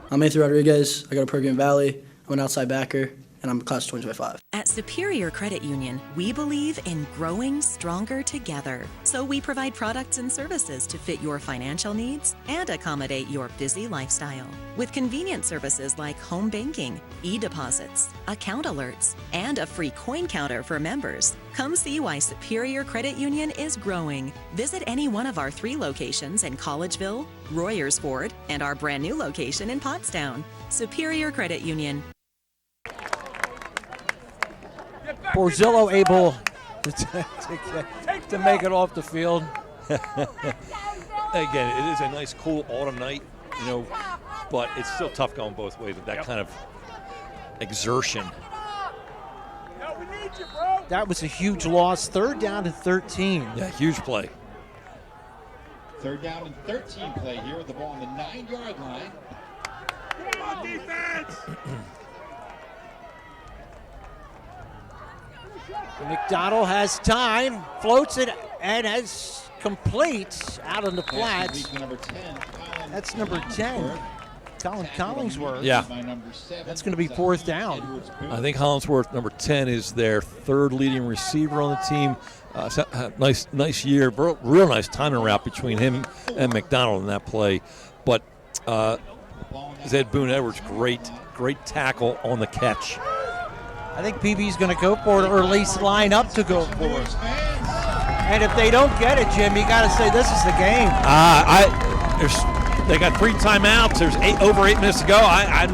I'm Anthony Rodriguez. I go to Pregame Valley. I'm an outside backer, and I'm class of 2025. At Superior Credit Union, we believe in growing stronger together. So we provide products and services to fit your financial needs and accommodate your busy lifestyle. With convenient services like home banking, e-deposits, account alerts, and a free coin counter for members. Come see why Superior Credit Union is growing. Visit any one of our 3 locations in Collegeville, Royersford, and our brand new location in Pottstown. Superior Credit Union. Borzillo able to make it off the field. Again, it is a nice, cool autumn night, but it's still tough going both ways with that kind of exertion. That was a huge loss. 3rd down and 13. Yeah, huge play. 3rd down and 13 play here with the ball on the 9-yard line. Come on, defense! McDonald has time, floats it, and has complete out on the flats. That's number 10. Colin Collingsworth. Yeah. That's going to be 4th down. I think Hollingsworth, number 10, is their 3rd leading receiver on the team. Nice year, real nice timing route between him and McDonald in that play. But Zed Boone Edwards, great tackle on the catch. I think PB's going to go for it, or at least line up to go for it. And if they don't get it, Jim, you got to say this is the game. They got 3 timeouts. There's over 8 minutes to go. I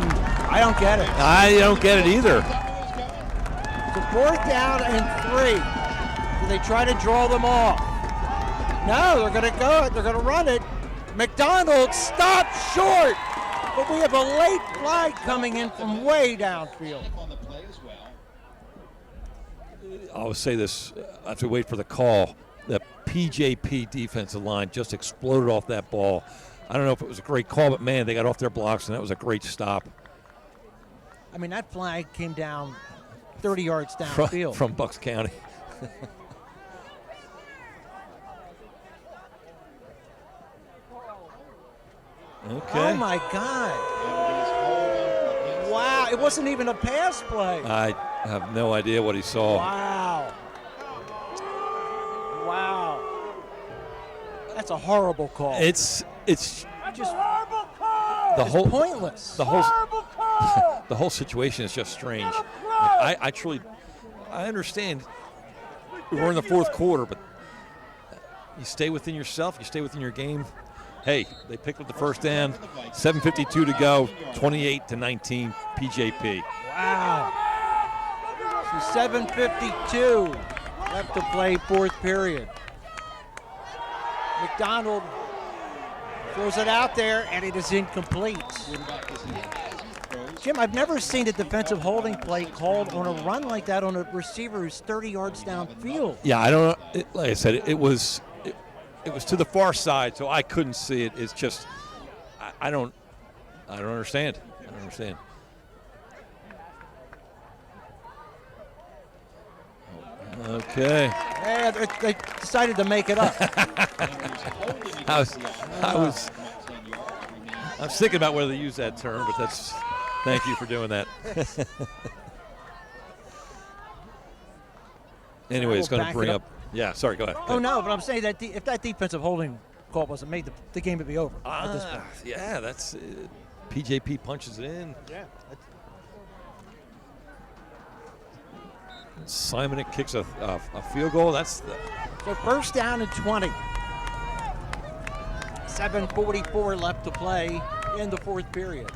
don't get it. I don't get it either. So 4th down and 3. Do they try to draw them off? No, they're going to go. They're going to run it. McDonald stopped short, but we have a late flag coming in from way downfield. I will say this, I have to wait for the call. The PJP defensive line just exploded off that ball. I don't know if it was a great call, but man, they got off their blocks, and that was a great stop. I mean, that flag came down 30 yards downfield. From Bucks County. Okay. Oh, my God. Wow, it wasn't even a pass play. I have no idea what he saw. Wow. That's a horrible call. It's just horrible call. The whole pointless. The whole situation is just strange. I truly understand. We're in the 4th quarter, but you stay within yourself. You stay within your game. Hey, they picked up the 1st down. 7:52 to go. 28-19. PJP. Wow. So 7:52 left to play, 4th period. McDonald throws it out there, and it is incomplete. Jim, I've never seen a defensive holding play called on a run like that on a receiver who's 30 yards downfield. Yeah, I don't know. Like I said, it was to the far side, so I couldn't see it. It's just, I don't understand. I don't understand. Okay. Yeah, they decided to make it up. I was thinking about whether to use that term, but thank you for doing that. Anyway, it's going to bring up. Yeah, sorry, go ahead. Oh, no, but I'm saying that if that defensive holding call wasn't made, the game would be over at this point. Yeah, that's PJP punches it in. Yeah. Simon kicks a field goal. So 1st down and 20. 7:44 left to play in the 4th period.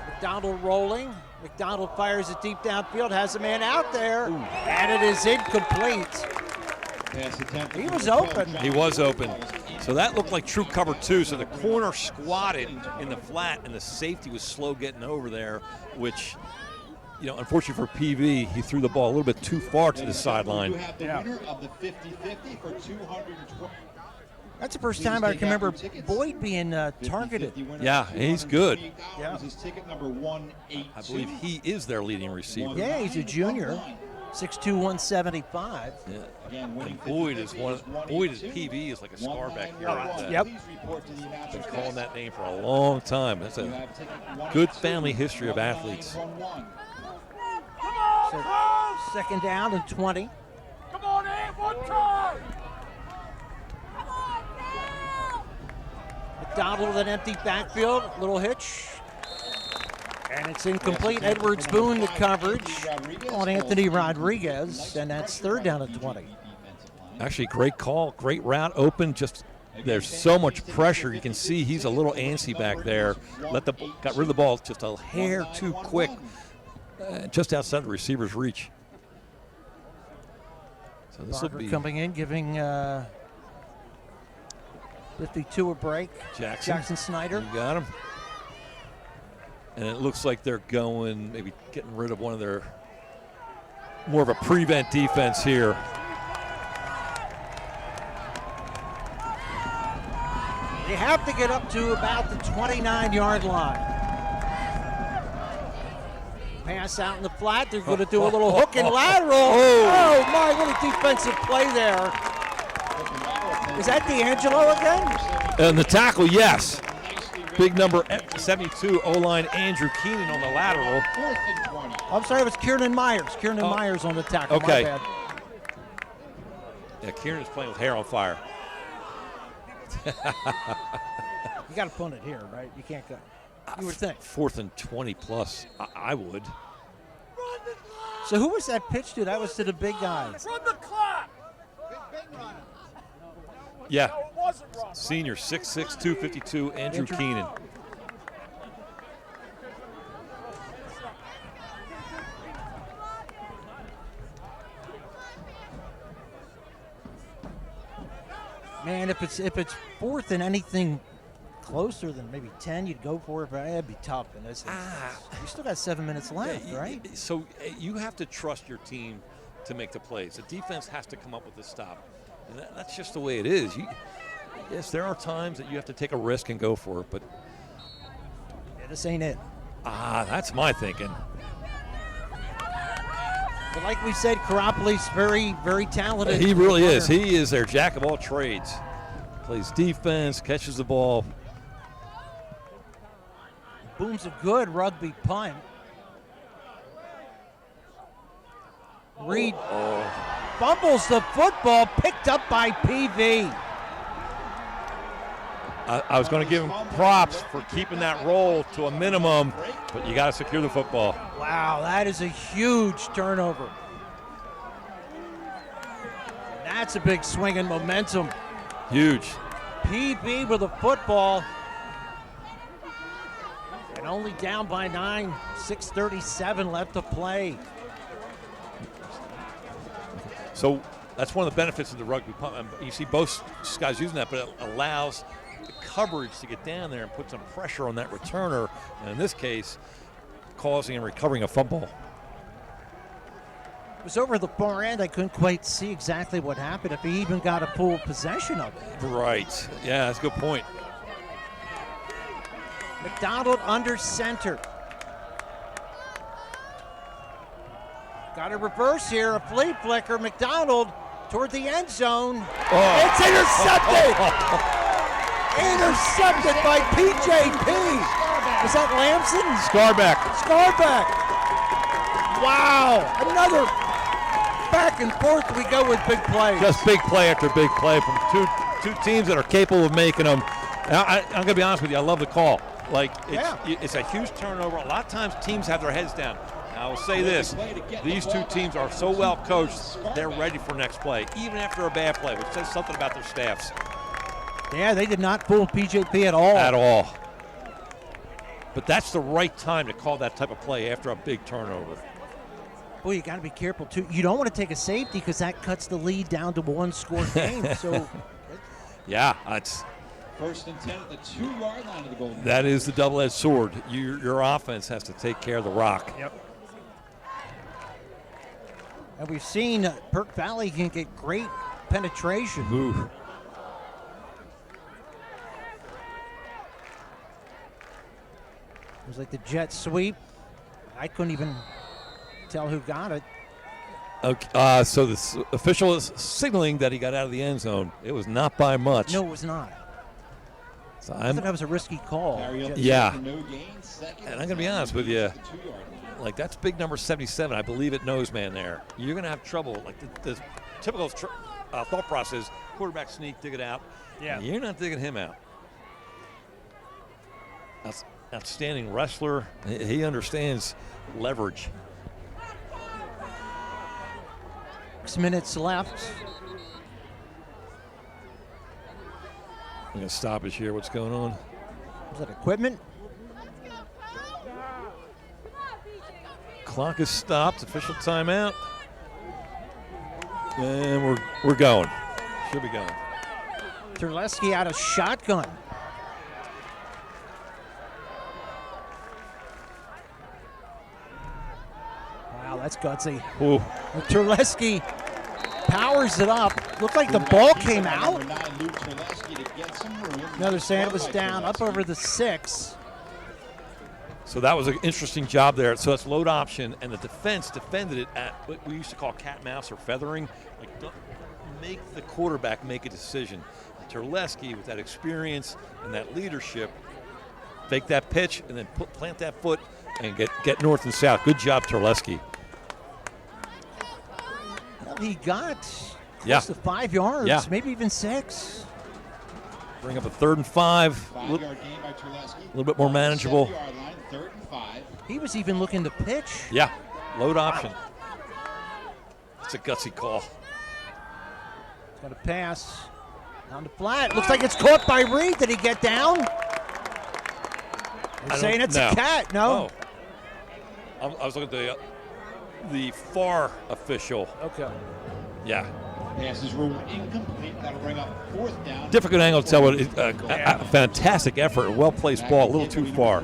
McDonald rolling. McDonald fires it deep downfield, has a man out there, and it is incomplete. He was open. He was open. So that looked like true cover 2. So the corner squatted in the flat, and the safety was slow getting over there, which, unfortunately for PV, he threw the ball a little bit too far to the sideline. You have the winner of the 50-50 for $220. That's the first time I can remember Boyd being targeted. Yeah, he's good. Yeah. Is ticket number 182. I believe he is their leading receiver. Yeah, he's a junior, 6'2", 175. Yeah. And Boyd is PV is like a scar back here. Yep. Been calling that name for a long time. That's a good family history of athletes. So, second down and 20. Come on in, one time! McDonald with an empty backfield, little hitch. And it's incomplete. Edwards Boone the coverage on Anthony Rodriguez, and that's third down and 20. Actually, great call, great route, open. Just there's so much pressure. You can see he's a little antsy back there. Got rid of the ball just a hair too quick, just outside the receiver's reach. So this will be coming in, giving 52 a break. Jackson Snyder. You got him. And it looks like they're going, maybe getting rid of one of their, more of a prevent defense here. They have to get up to about the 29-yard line. Pass out in the flat. They're going to do a little hook and lateral. Oh, my, what a defensive play there. Is that D'Angelo again? And the tackle, yes. Big number 72 O-line Andrew Keenan on the lateral. I'm sorry, it was Kieran Myers. Kieran Myers on the tackle. Okay. My bad. Yeah, Kieran is playing with hair on fire. You got to punt it here, right? You can't go. You would think. 4th and 20 plus. I would. So who was that pitch to? That was to the big guy. Run the clock! Yeah. No, it wasn't wrong. Senior, 6'6", 252, Andrew Keenan. Man, if it's 4th and anything closer than maybe 10, you'd go for it, but it'd be tough in this instance. You still got 7 minutes left, right? So you have to trust your team to make the plays. The defense has to come up with the stop. And that's just the way it is. Yes, there are times that you have to take a risk and go for it, but yeah, this ain't it. That's my thinking. But like we said, Karopolis very, very talented. He really is. He is their jack of all trades. Plays defense, catches the ball. Boone's a good rugby punt. Reed fumbles the football, picked up by PV. I was going to give him props for keeping that roll to a minimum, but you got to secure the football. Wow, that is a huge turnover. That's a big swing in momentum. Huge. PV with the football. And only down by 9, 6:37 left to play. So that's one of the benefits of the rugby punt. You see both guys using that, but it allows the coverage to get down there and put some pressure on that returner, and in this case, causing and recovering a fumble. It was over the far end. I couldn't quite see exactly what happened, if he even got a full possession of it. Right. Yeah, that's a good point. McDonald under center. Got a reverse here, a flea flicker. McDonald toward the end zone. It's intercepted! Intercepted by PJP. Was that Lamson? Scarback. Wow. Another back and forth we go with big plays. Just big play after big play from two teams that are capable of making them. I'm going to be honest with you. I love the call. It's a huge turnover. A lot of times teams have their heads down. I will say this, these two teams are so well coached, they're ready for next play, even after a bad play, which says something about their staffs. Yeah, they did not fool PJP at all. At all. But that's the right time to call that type of play after a big turnover. Boy, you got to be careful, too. You don't want to take a safety because that cuts the lead down to one-score game. So, yeah, that's... 1st and 10 at the 2-yard line of the goal. That is the double-edged sword. Your offense has to take care of the rock. Yep. And we've seen Perk Valley can get great penetration. Ooh. It was like the jet sweep. I couldn't even tell who got it. Okay, so the official is signaling that he got out of the end zone. It was not by much. No, it was not. So I thought that was a risky call. Yeah. And I'm going to be honest with you. Like, that's big number 77. I believe it nose man there. You're going to have trouble. Like, the typical thought process, quarterback sneak, dig it out. Yeah. You're not digging him out. That's outstanding wrestler. He understands leverage. 6 minutes left. I'm going to stoppage here. What's going on? Is that equipment? Clock is stopped. Official timeout. And we're going. Should be going. Terleski out of shotgun. Wow, that's gutsy. Ooh. Terleski powers it up. Looked like the ball came out. Another saying it was down up over the 6. So that was an interesting job there. So it's load option, and the defense defended it at what we used to call cat mouse or feathering. Like, don't make the quarterback make a decision. And Terleski, with that experience and that leadership, fake that pitch and then plant that foot and get north and south. Good job, Terleski. Well, he got close to 5 yards, maybe even 6. Bring up a 3rd and 5. A little bit more manageable. He was even looking to pitch. Yeah, load option. It's a gutsy call. He's going to pass down the flat. Looks like it's caught by Reed. Did he get down? They're saying it's a cat. No. Oh. I was looking at the far official. Okay. Yeah. Passes ruled incomplete. That'll bring up 4th down. Difficult angle to tell what a fantastic effort, a well-placed ball, a little too far.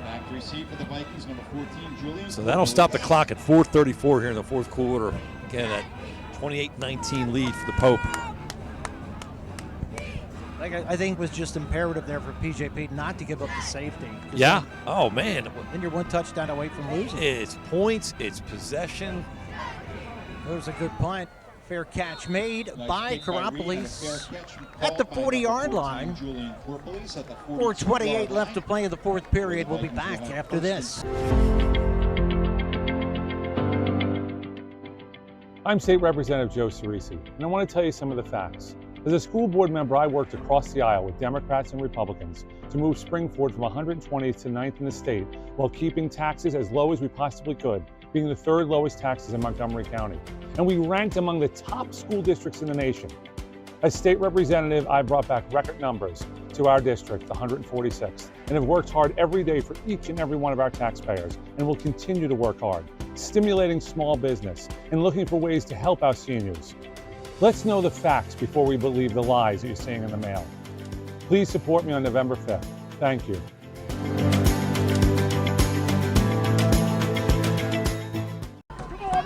Back to receive for the Vikings, number 14, Julian. So that'll stop the clock at 4:34 here in the 4th quarter. Again, that 28-19 lead for the Pope. I think it was just imperative there for PJP not to give up the safety. Yeah. Oh, man. Then you're 1 touchdown away from losing. It's points. It's possession. That was a good punt. Fair catch made by Karopoulos at the 40-yard line. 4:28 left to play in the 4th period. We'll be back after this. I'm State Representative Joe Cerisi, and I want to tell you some of the facts. As a school board member, I worked across the aisle with Democrats and Republicans to move Springford from 120th to 9th in the state while keeping taxes as low as we possibly could, being the 3rd lowest taxes in Montgomery County. And we ranked among the top school districts in the nation. As state representative, I brought back record numbers to our district, the 146th, and have worked hard every day for each and every one of our taxpayers, and will continue to work hard, stimulating small business and looking for ways to help our seniors. Let's know the facts before we believe the lies that you're seeing in the mail. Please support me on November 5th. Thank you.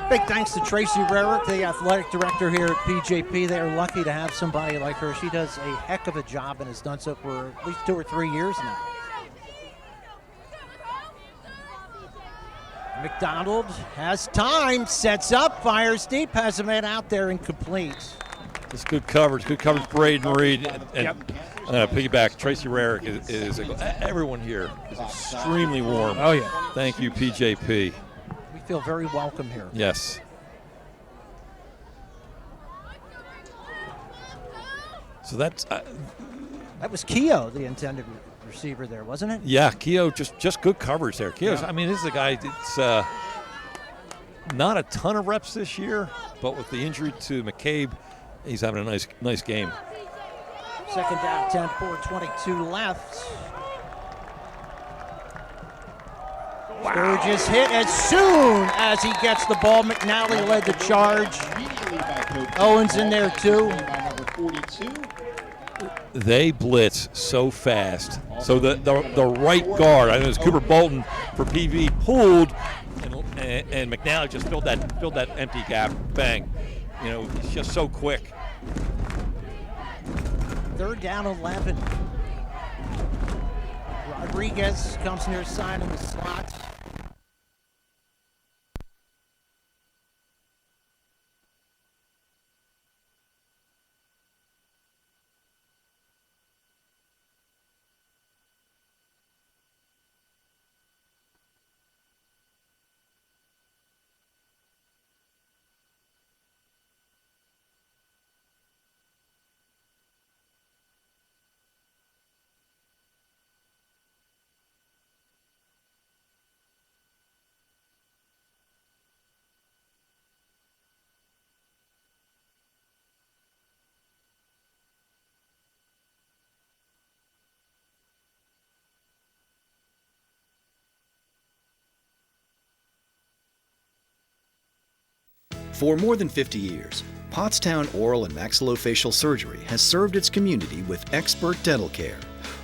Big thanks to Tracy Rarick, the athletic director here at PJP. They are lucky to have somebody like her. She does a heck of a job and has done so for at least 2 or 3 years now. McDonald has time, sets up, fires deep, has a man out there incomplete. It's good coverage for Braden Reed. And piggyback, Tracy Rarick is everyone here is extremely warm. Oh, yeah. Thank you, PJP. We feel very welcome here. Yes. So that's that was Keogh, the intended receiver there, wasn't it? Yeah, Keogh, just good coverage there. Keogh, I mean, this is a guy that's not a ton of reps this year, but with the injury to McCabe, he's having a nice game. 2nd down, 10, 4:22 left. Sturgis hit as soon as he gets the ball. McNally led the charge. Owens in there too. They blitz so fast. So the right guard, I know it's Cooper Bolton for PV, pulled, and McNally just filled that empty gap. Bang. You know, he's just so quick. 3rd down, 11. Rodriguez comes near side in the slot. For more than 50 years, Pottstown Oral and Maxillofacial Surgery has served its community with expert dental care,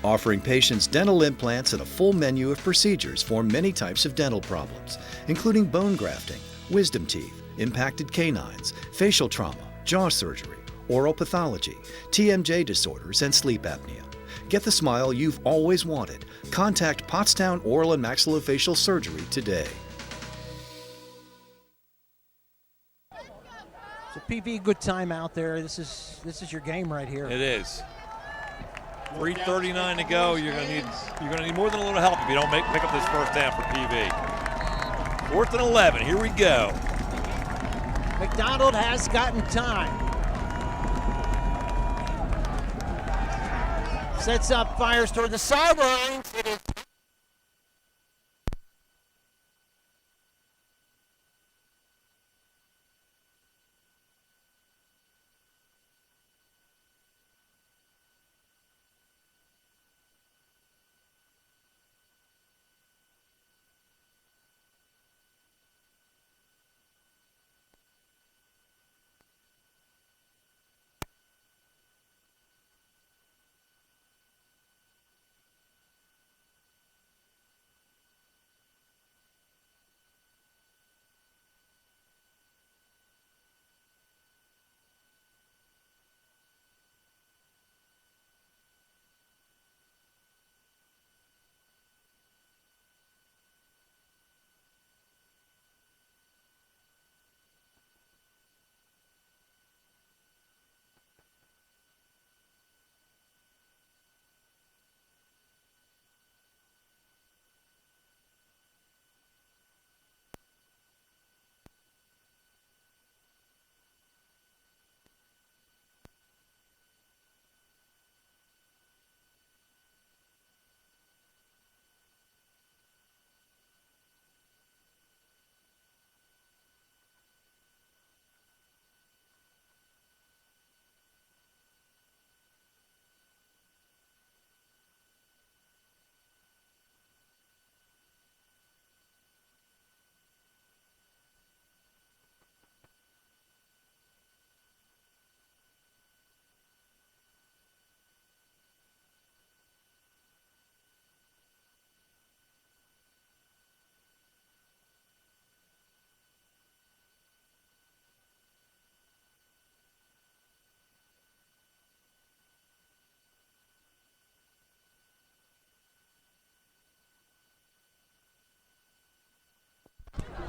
offering patients dental implants and a full menu of procedures for many types of dental problems, including bone grafting, wisdom teeth, impacted canines, facial trauma, jaw surgery, oral pathology, TMJ disorders, and sleep apnea. Get the smile you've always wanted. Contact Pottstown Oral and Maxillofacial Surgery today. So PV, good time out there. This is your game right here. It is. 3:39 to go. You're gonna need more than a little help if you don't pick up this first down for PV. 4th and 11. Here we go. McDonald has gotten time. Sets up, fires toward the sidelines. It is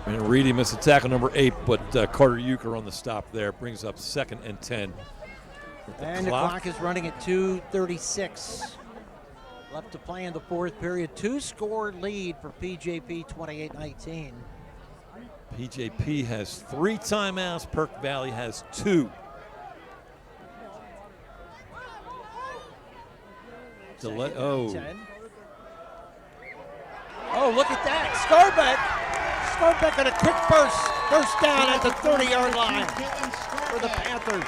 And Reedy missed a tackle number 8, but Carter Euchre on the stop there brings up 2nd and 10. And the clock is running at 2:36. Left to play in the 4th period. 2-score lead for PJP, 28-19. PJP has 3 timeouts. Perk Valley has 2. Oh, look at that. Scarbeck on a quick first down at the 30-yard line for the Panthers.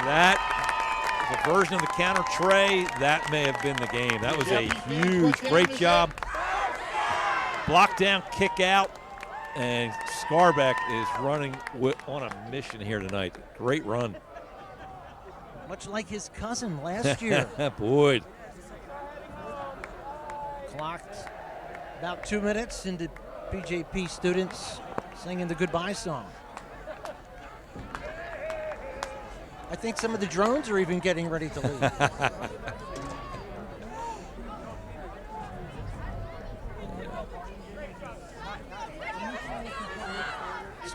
That is a version of the counter tray. That may have been the game. That was a huge, great job. Block down, kick out, and Scarbeck is running on a mission here tonight. Great run. Much like his cousin last year. Boyd. Clocked about 2 minutes into PJP students singing the goodbye song. I think some of the drones are even getting ready to leave.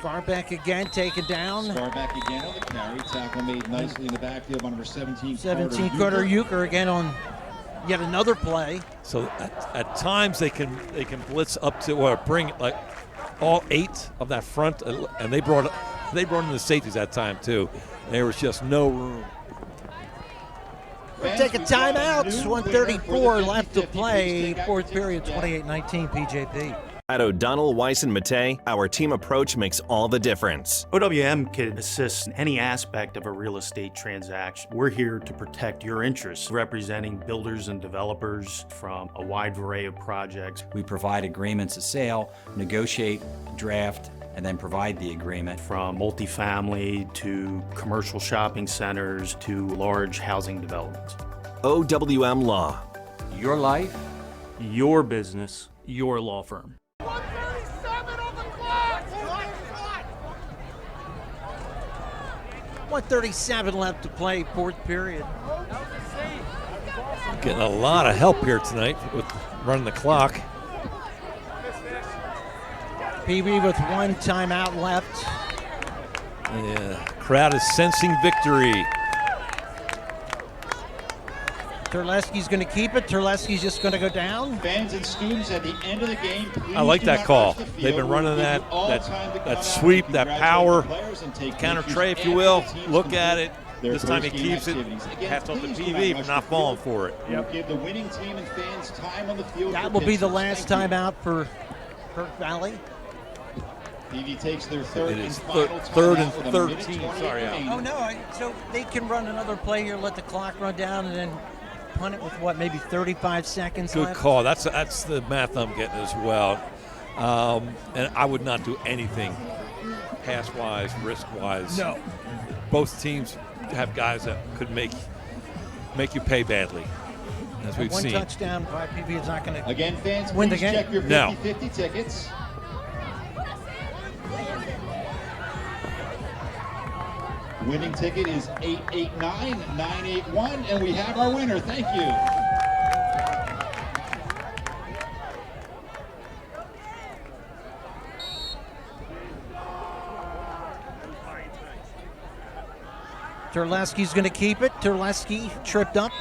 Scarbeck again taken down. Scarbeck again on the carry. Tackle made nicely in the backfield by number 17. 17 Carter Euchre again on yet another play. So at times they can blitz up to or bring like all 8 of that front, and they brought in the safeties that time too. There was just no room. We'll take a timeout. 1:34 left to play. Fourth period, 28-19 PJP. At O'Donnell, Weiss, and Matei, our team approach makes all the difference. OWM can assist in any aspect of a real estate transaction. We're here to protect your interests, representing builders and developers from a wide array of projects. We provide agreements of sale, negotiate, draft, and then provide the agreement. From multifamily to commercial shopping centers to large housing developments. OWM Law. Your life, your business, your law firm. 1:37 left to play, fourth period. Getting a lot of help here tonight with running the clock. PB with 1 timeout left. Yeah, crowd is sensing victory. Terleski's going to keep it. Terleski's just going to go down. Fans and students at the end of the game, I like that call. They've been running that sweep, that power, counter tray, if you will. Look at it. This time he keeps it. Hats off to PV for not falling for it. Give the winning team and fans time on the field. That will be the last timeout for Kirk Valley. PV takes their third It and is final third timeout and with a 13. minute Sorry, Al. remaining. Oh, no. So they can run another play here, let the clock run down, and then punt it with, what, maybe 35 seconds Good left? call. That's the math I'm getting as well. And I would not do anything pass-wise, risk-wise. No. Both teams have guys that could make you pay badly, as we've One seen. touchdown by PV is not going to Again, fans, win the please game. check your No. 50-50 tickets. Winning ticket is 889-981, and we have our winner. Thank you. Terleski's going to keep it. Terleski tripped up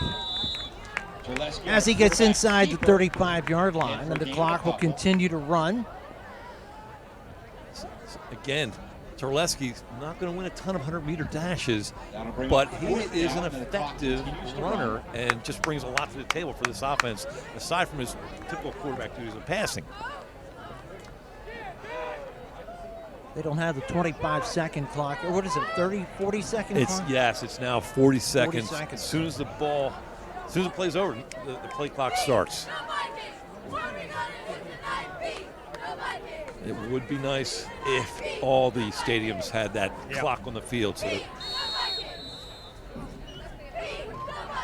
Terleski, as he our gets quarterback inside the keeper. 35-yard line, and the clock will continue to run. Again, Terleski's not going to win a ton of 100-meter dashes, That'll bring but up he fourth is down, an and the clock effective continues to runner run. and just brings a lot to the table for this offense, aside from his typical quarterback duties of passing. They don't have the 25-second clock. Or what is it, 40-second clock? Yes, it's now 40 seconds. seconds. As soon as the play's over, the play clock starts. It would be nice if all the stadiums had that clock on the field. So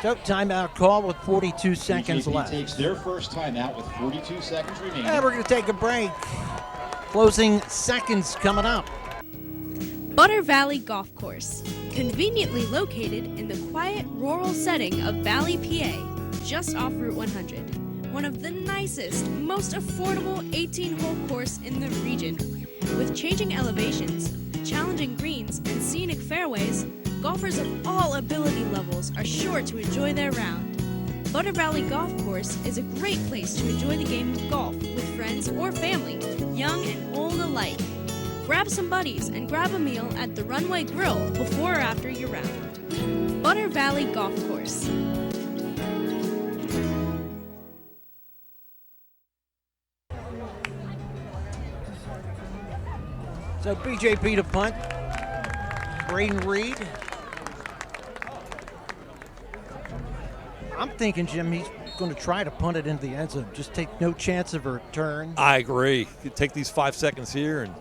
that So timeout call with 42 seconds PJP left. takes their first timeout with 42 seconds remaining. And we're going to take a break. Closing seconds coming up. Butter Valley Golf Course, conveniently located in the quiet rural setting of Valley, PA, just off Route 100. One of the nicest, most affordable 18-hole course in the region. With changing elevations, challenging greens, and scenic fairways, golfers of all ability levels are sure to enjoy their round. Butter Valley Golf Course is a great place to enjoy the game of golf with friends or family, young and old alike. Grab some buddies and grab a meal at the Runway Grill before or after your round. Butter Valley Golf Course. So PJP to punt. Braden Reed. I'm thinking, Jim, he's going to try to punt it into the end zone. Just take no chance of a return. I agree. You take these 5 seconds here and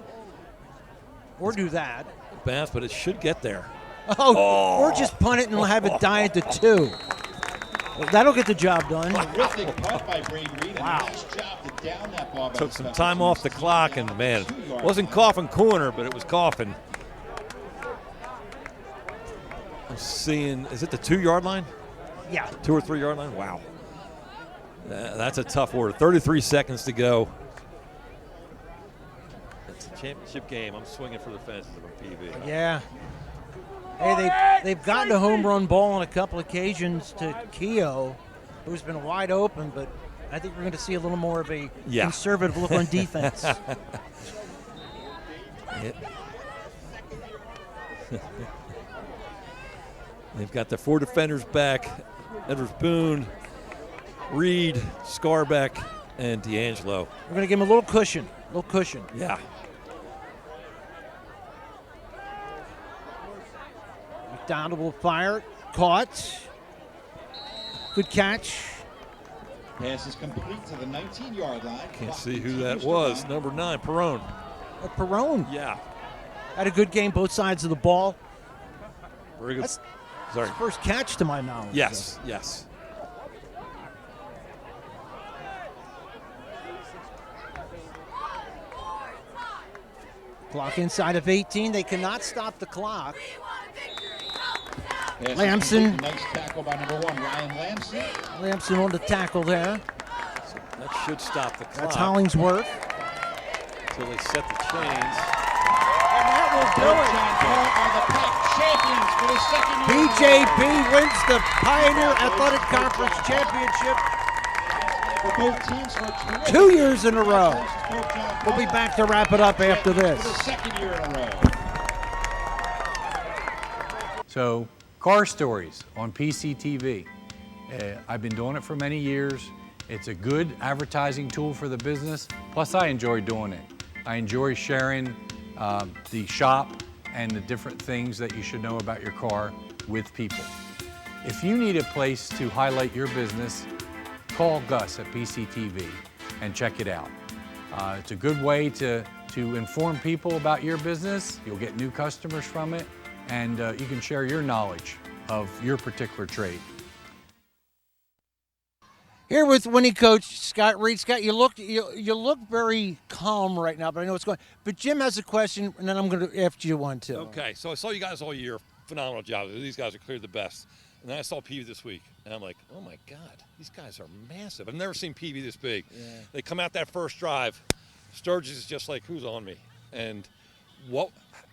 Or do that. bounce, but it should get there. Or just punt it and have it die at the 2. Well, that'll get the job done. Terrific punt by Braden Reed. Wow. Nice job to down that ball by Took the some special time teams off the team. clock, and man, it wasn't coughing corner, but it was coughing. I'm seeing, is it the 2-yard line? Yeah. 2 or 3 yard line? Wow. That's a tough order. 33 seconds to go. That's a championship game, I'm swinging for the fences if I'm PV. Yeah. Hey, they've gotten a home run ball on a couple occasions to Keogh, who's been wide open, but I think we're going to see a little more of a conservative look on defense. They've got the 4 defenders back: Edwards Boone, Reed, Scarbeck, and D'Angelo. We're going to give him a little cushion. Yeah. McDonald will fire. Caught. Good catch. Pass is complete to the 19-yard line. Can't see who that was. Number 9, Perrone. Perrone. Yeah. Had a good game, both sides of the ball. Very good. That's Sorry. his first catch to my knowledge. Yes, yes. Clock inside of 18. They cannot stop the clock. Pass is Lamson. complete. Nice tackle by number 1, Ryan Lamson. Lamson on the tackle there. That should stop the clock. That's Hollingsworth. Until they set the chains. And that will do it. PJP wins the Pioneer Athletic Conference Championship For both teams for 2 years in a row. We'll be back to wrap it up after this. For the second year in a row. So, car stories on PCTV. I've been doing it for many years. It's a good advertising tool for the business. Plus, I enjoy doing it. I enjoy sharing the shop and the different things that you should know about your car with people. If you need a place to highlight your business, call Gus at PCTV and check it out. It's a good way to inform people about your business. You'll get new customers from it, and you can share your knowledge of your particular trade. Here with winning coach Scott Reed. Scott, you look very calm right now, but I know what's going on. But Jim has a question, and then I'm going to ask you one too. Okay, so I saw you guys all year. Phenomenal job. These guys are clearly the best. And then I saw PV this week, and I'm like, oh my God, these guys are massive. I've never seen PV this big. Yeah. They come out that first drive. Sturgis is just like, who's on me? And what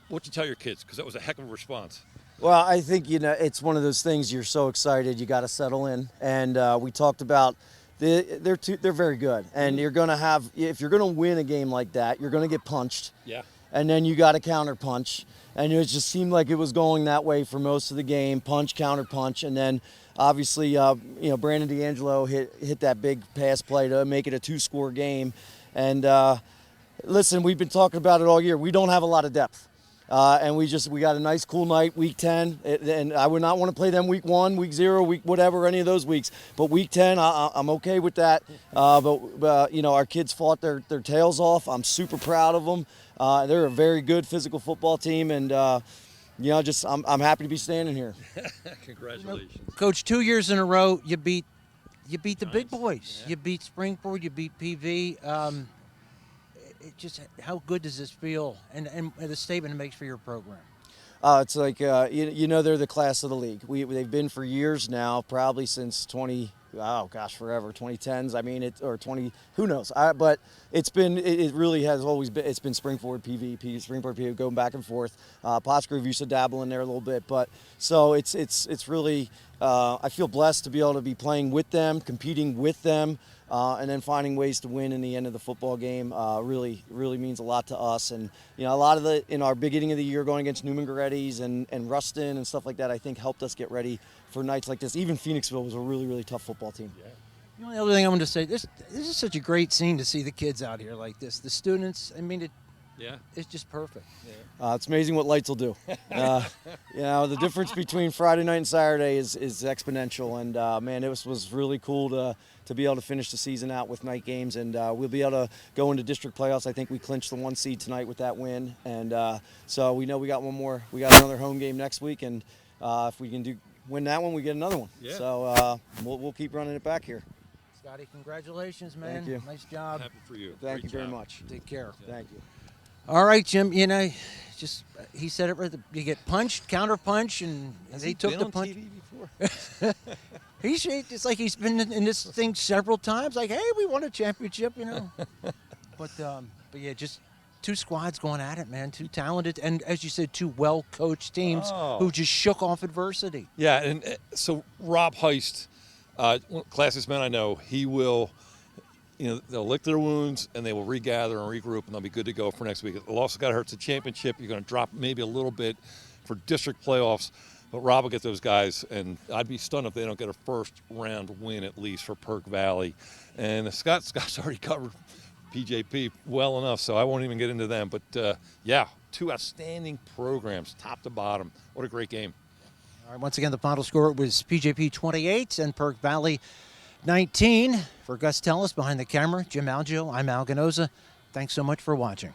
you tell your kids? Because that was a heck of a response. Well, I think, it's one of those things you're so excited, you got to settle in. And we talked about they're very good. And you're going to have, if you're going to win a game like that, you're going to get punched. Yeah. And then you got to counter punch. And it just seemed like it was going that way for most of the game, punch, counter punch. And then obviously, Brandon D'Angelo hit that big pass play to make it a 2-score game. And listen, we've been talking about it all year. We don't have a lot of depth. And we got a nice cool night, week 10, and I would not want to play them week 1, week 0, week whatever, any of those weeks. But week 10, I'm okay with that. But our kids fought their tails off. I'm super proud of them. They're a very good physical football team, and I'm happy to be standing here. Congratulations, Coach. 2 years in a row, you beat the big boys. Yeah. You beat Springford. You beat PV. How good does this feel, and the statement it makes for your program? It's like, they're the class of the league. They've been for years now, probably since forever, 2010s. I mean, or 20, who knows? But it really has always been, it's been Springford, PV, Springford, PV, going back and forth. Pottsgrove used to dabble in there a little bit, but so it's really, I feel blessed to be able to be playing with them, competing with them. And then finding ways to win in the end of the football game really means a lot to us. And a lot of in our beginning of the year going against Newman Goretti's and Ruston and stuff like that, I think helped us get ready for nights like this. Even Phoenixville was a really tough football team. Yeah. The other thing I want to say, this is such a great scene to see the kids out here like this. The students, I mean, it's just perfect. Yeah. It's amazing what lights will do. The difference between Friday night and Saturday is exponential. And man, it was really cool to be able to finish the season out with night games, and we'll be able to go into district playoffs. I think we clinched the 1 seed tonight with that win, and so we know we got one more. We got another home game next week, and if we can win that one, we get another one. Yeah. So we'll keep running it back here. Scotty, congratulations, man. Thank you. Nice job. Happy for you. Thank you very much. Take care. Yeah. Thank you. All right, Jim. He said it right. You get punched, counter punch, and they took the punch. TV before? It's like he's been in this thing several times. Like, hey, we won a championship, But yeah, just two squads going at it, man. Two talented and, as you said, two well-coached teams who just shook off adversity. Yeah, and so Rob Heist, classiest man I know, he will, they'll lick their wounds and they will regather and regroup and they'll be good to go for next week. The loss got hurt to championship. You're going to drop maybe a little bit for district playoffs, but Rob will get those guys, and I'd be stunned if they don't get a first-round win at least for Perk Valley. And Scott's already covered PJP well enough, so I won't even get into them. But, yeah, two outstanding programs, top to bottom. What a great game. All right, once again, the final score was PJP 28 and Perk Valley 19. For Gus Tellis behind the camera, Jim Algio, I'm Al Ganoza. Thanks so much for watching.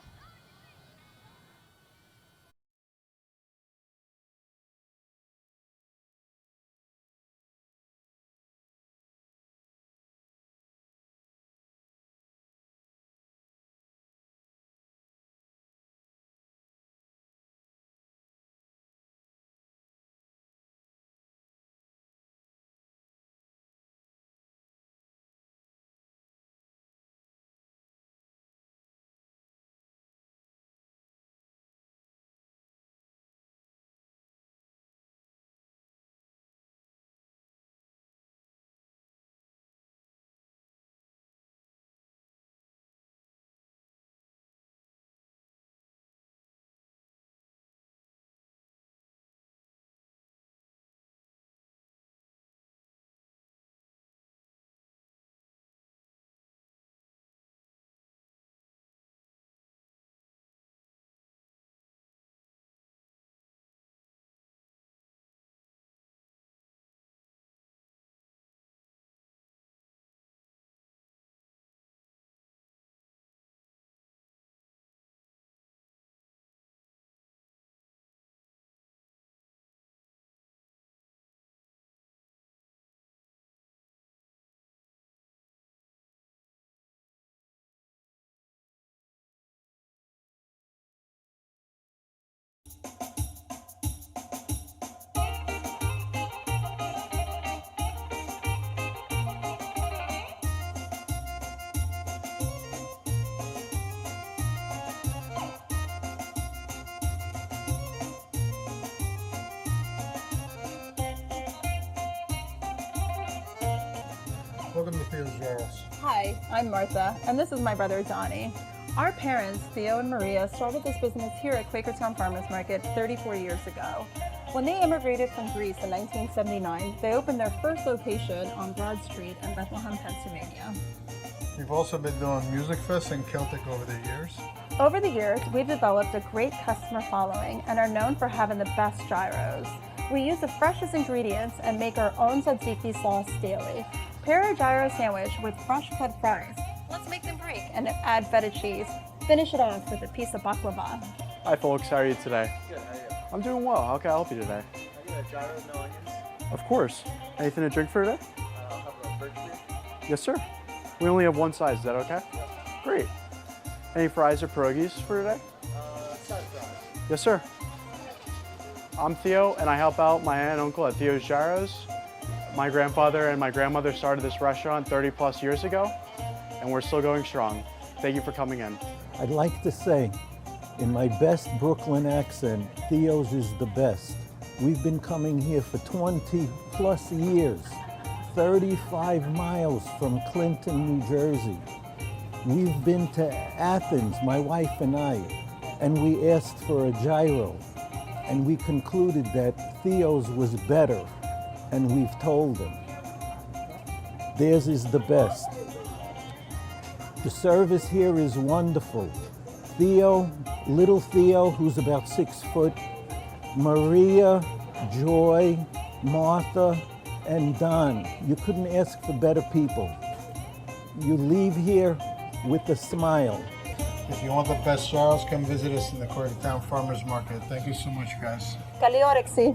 Welcome to Theo's Jarls. Hi, I'm Martha, and this is my brother Donnie. Our parents, Theo and Maria, started this business here at Quakertown Farmers Market 34 years ago. When they immigrated from Greece in 1979, they opened their first location on Broad Street in Bethlehem, Pennsylvania. We've also been doing Music Fest and Celtic over the years. Over the years, we've developed a great customer following and are known for having the best gyros. We use the freshest ingredients and make our own tzatziki sauce daily. Pair our gyro sandwich with fresh cut fries. Let's make them break and add feta cheese. Finish it off with a piece of baklava. Hi folks, how are you today? Good, how are you? I'm doing well. How can I help you today? I get a gyro, no onions. Of course. Anything to drink for today? I'll have a birch beer. Yes, sir. We only have one size. Is that okay? Yep. Great. Any fries or pierogies for today? Side fries. Yes, sir. I'm Theo, and I help out my aunt and uncle at Theo's Gyros. My grandfather and my grandmother started this restaurant 30 plus years ago, and we're still going strong. Thank you for coming in. I'd like to say, in my best Brooklyn accent, Theo's is the best. We've been coming here for 20 plus years, 35 miles from Clinton, New Jersey. We've been to Athens, my wife and I, and we asked for a gyro, and we concluded that Theo's was better, and we've told them. Theirs is the best. The service here is wonderful. Theo, little Theo, who's about 6 foot, Maria, Joy, Martha, and Don. You couldn't ask for better people. You leave here with a smile. If you want the best Jarls, come visit us in the Quakertown Farmers Market. Thank you so much, guys. Καλή όρεξη.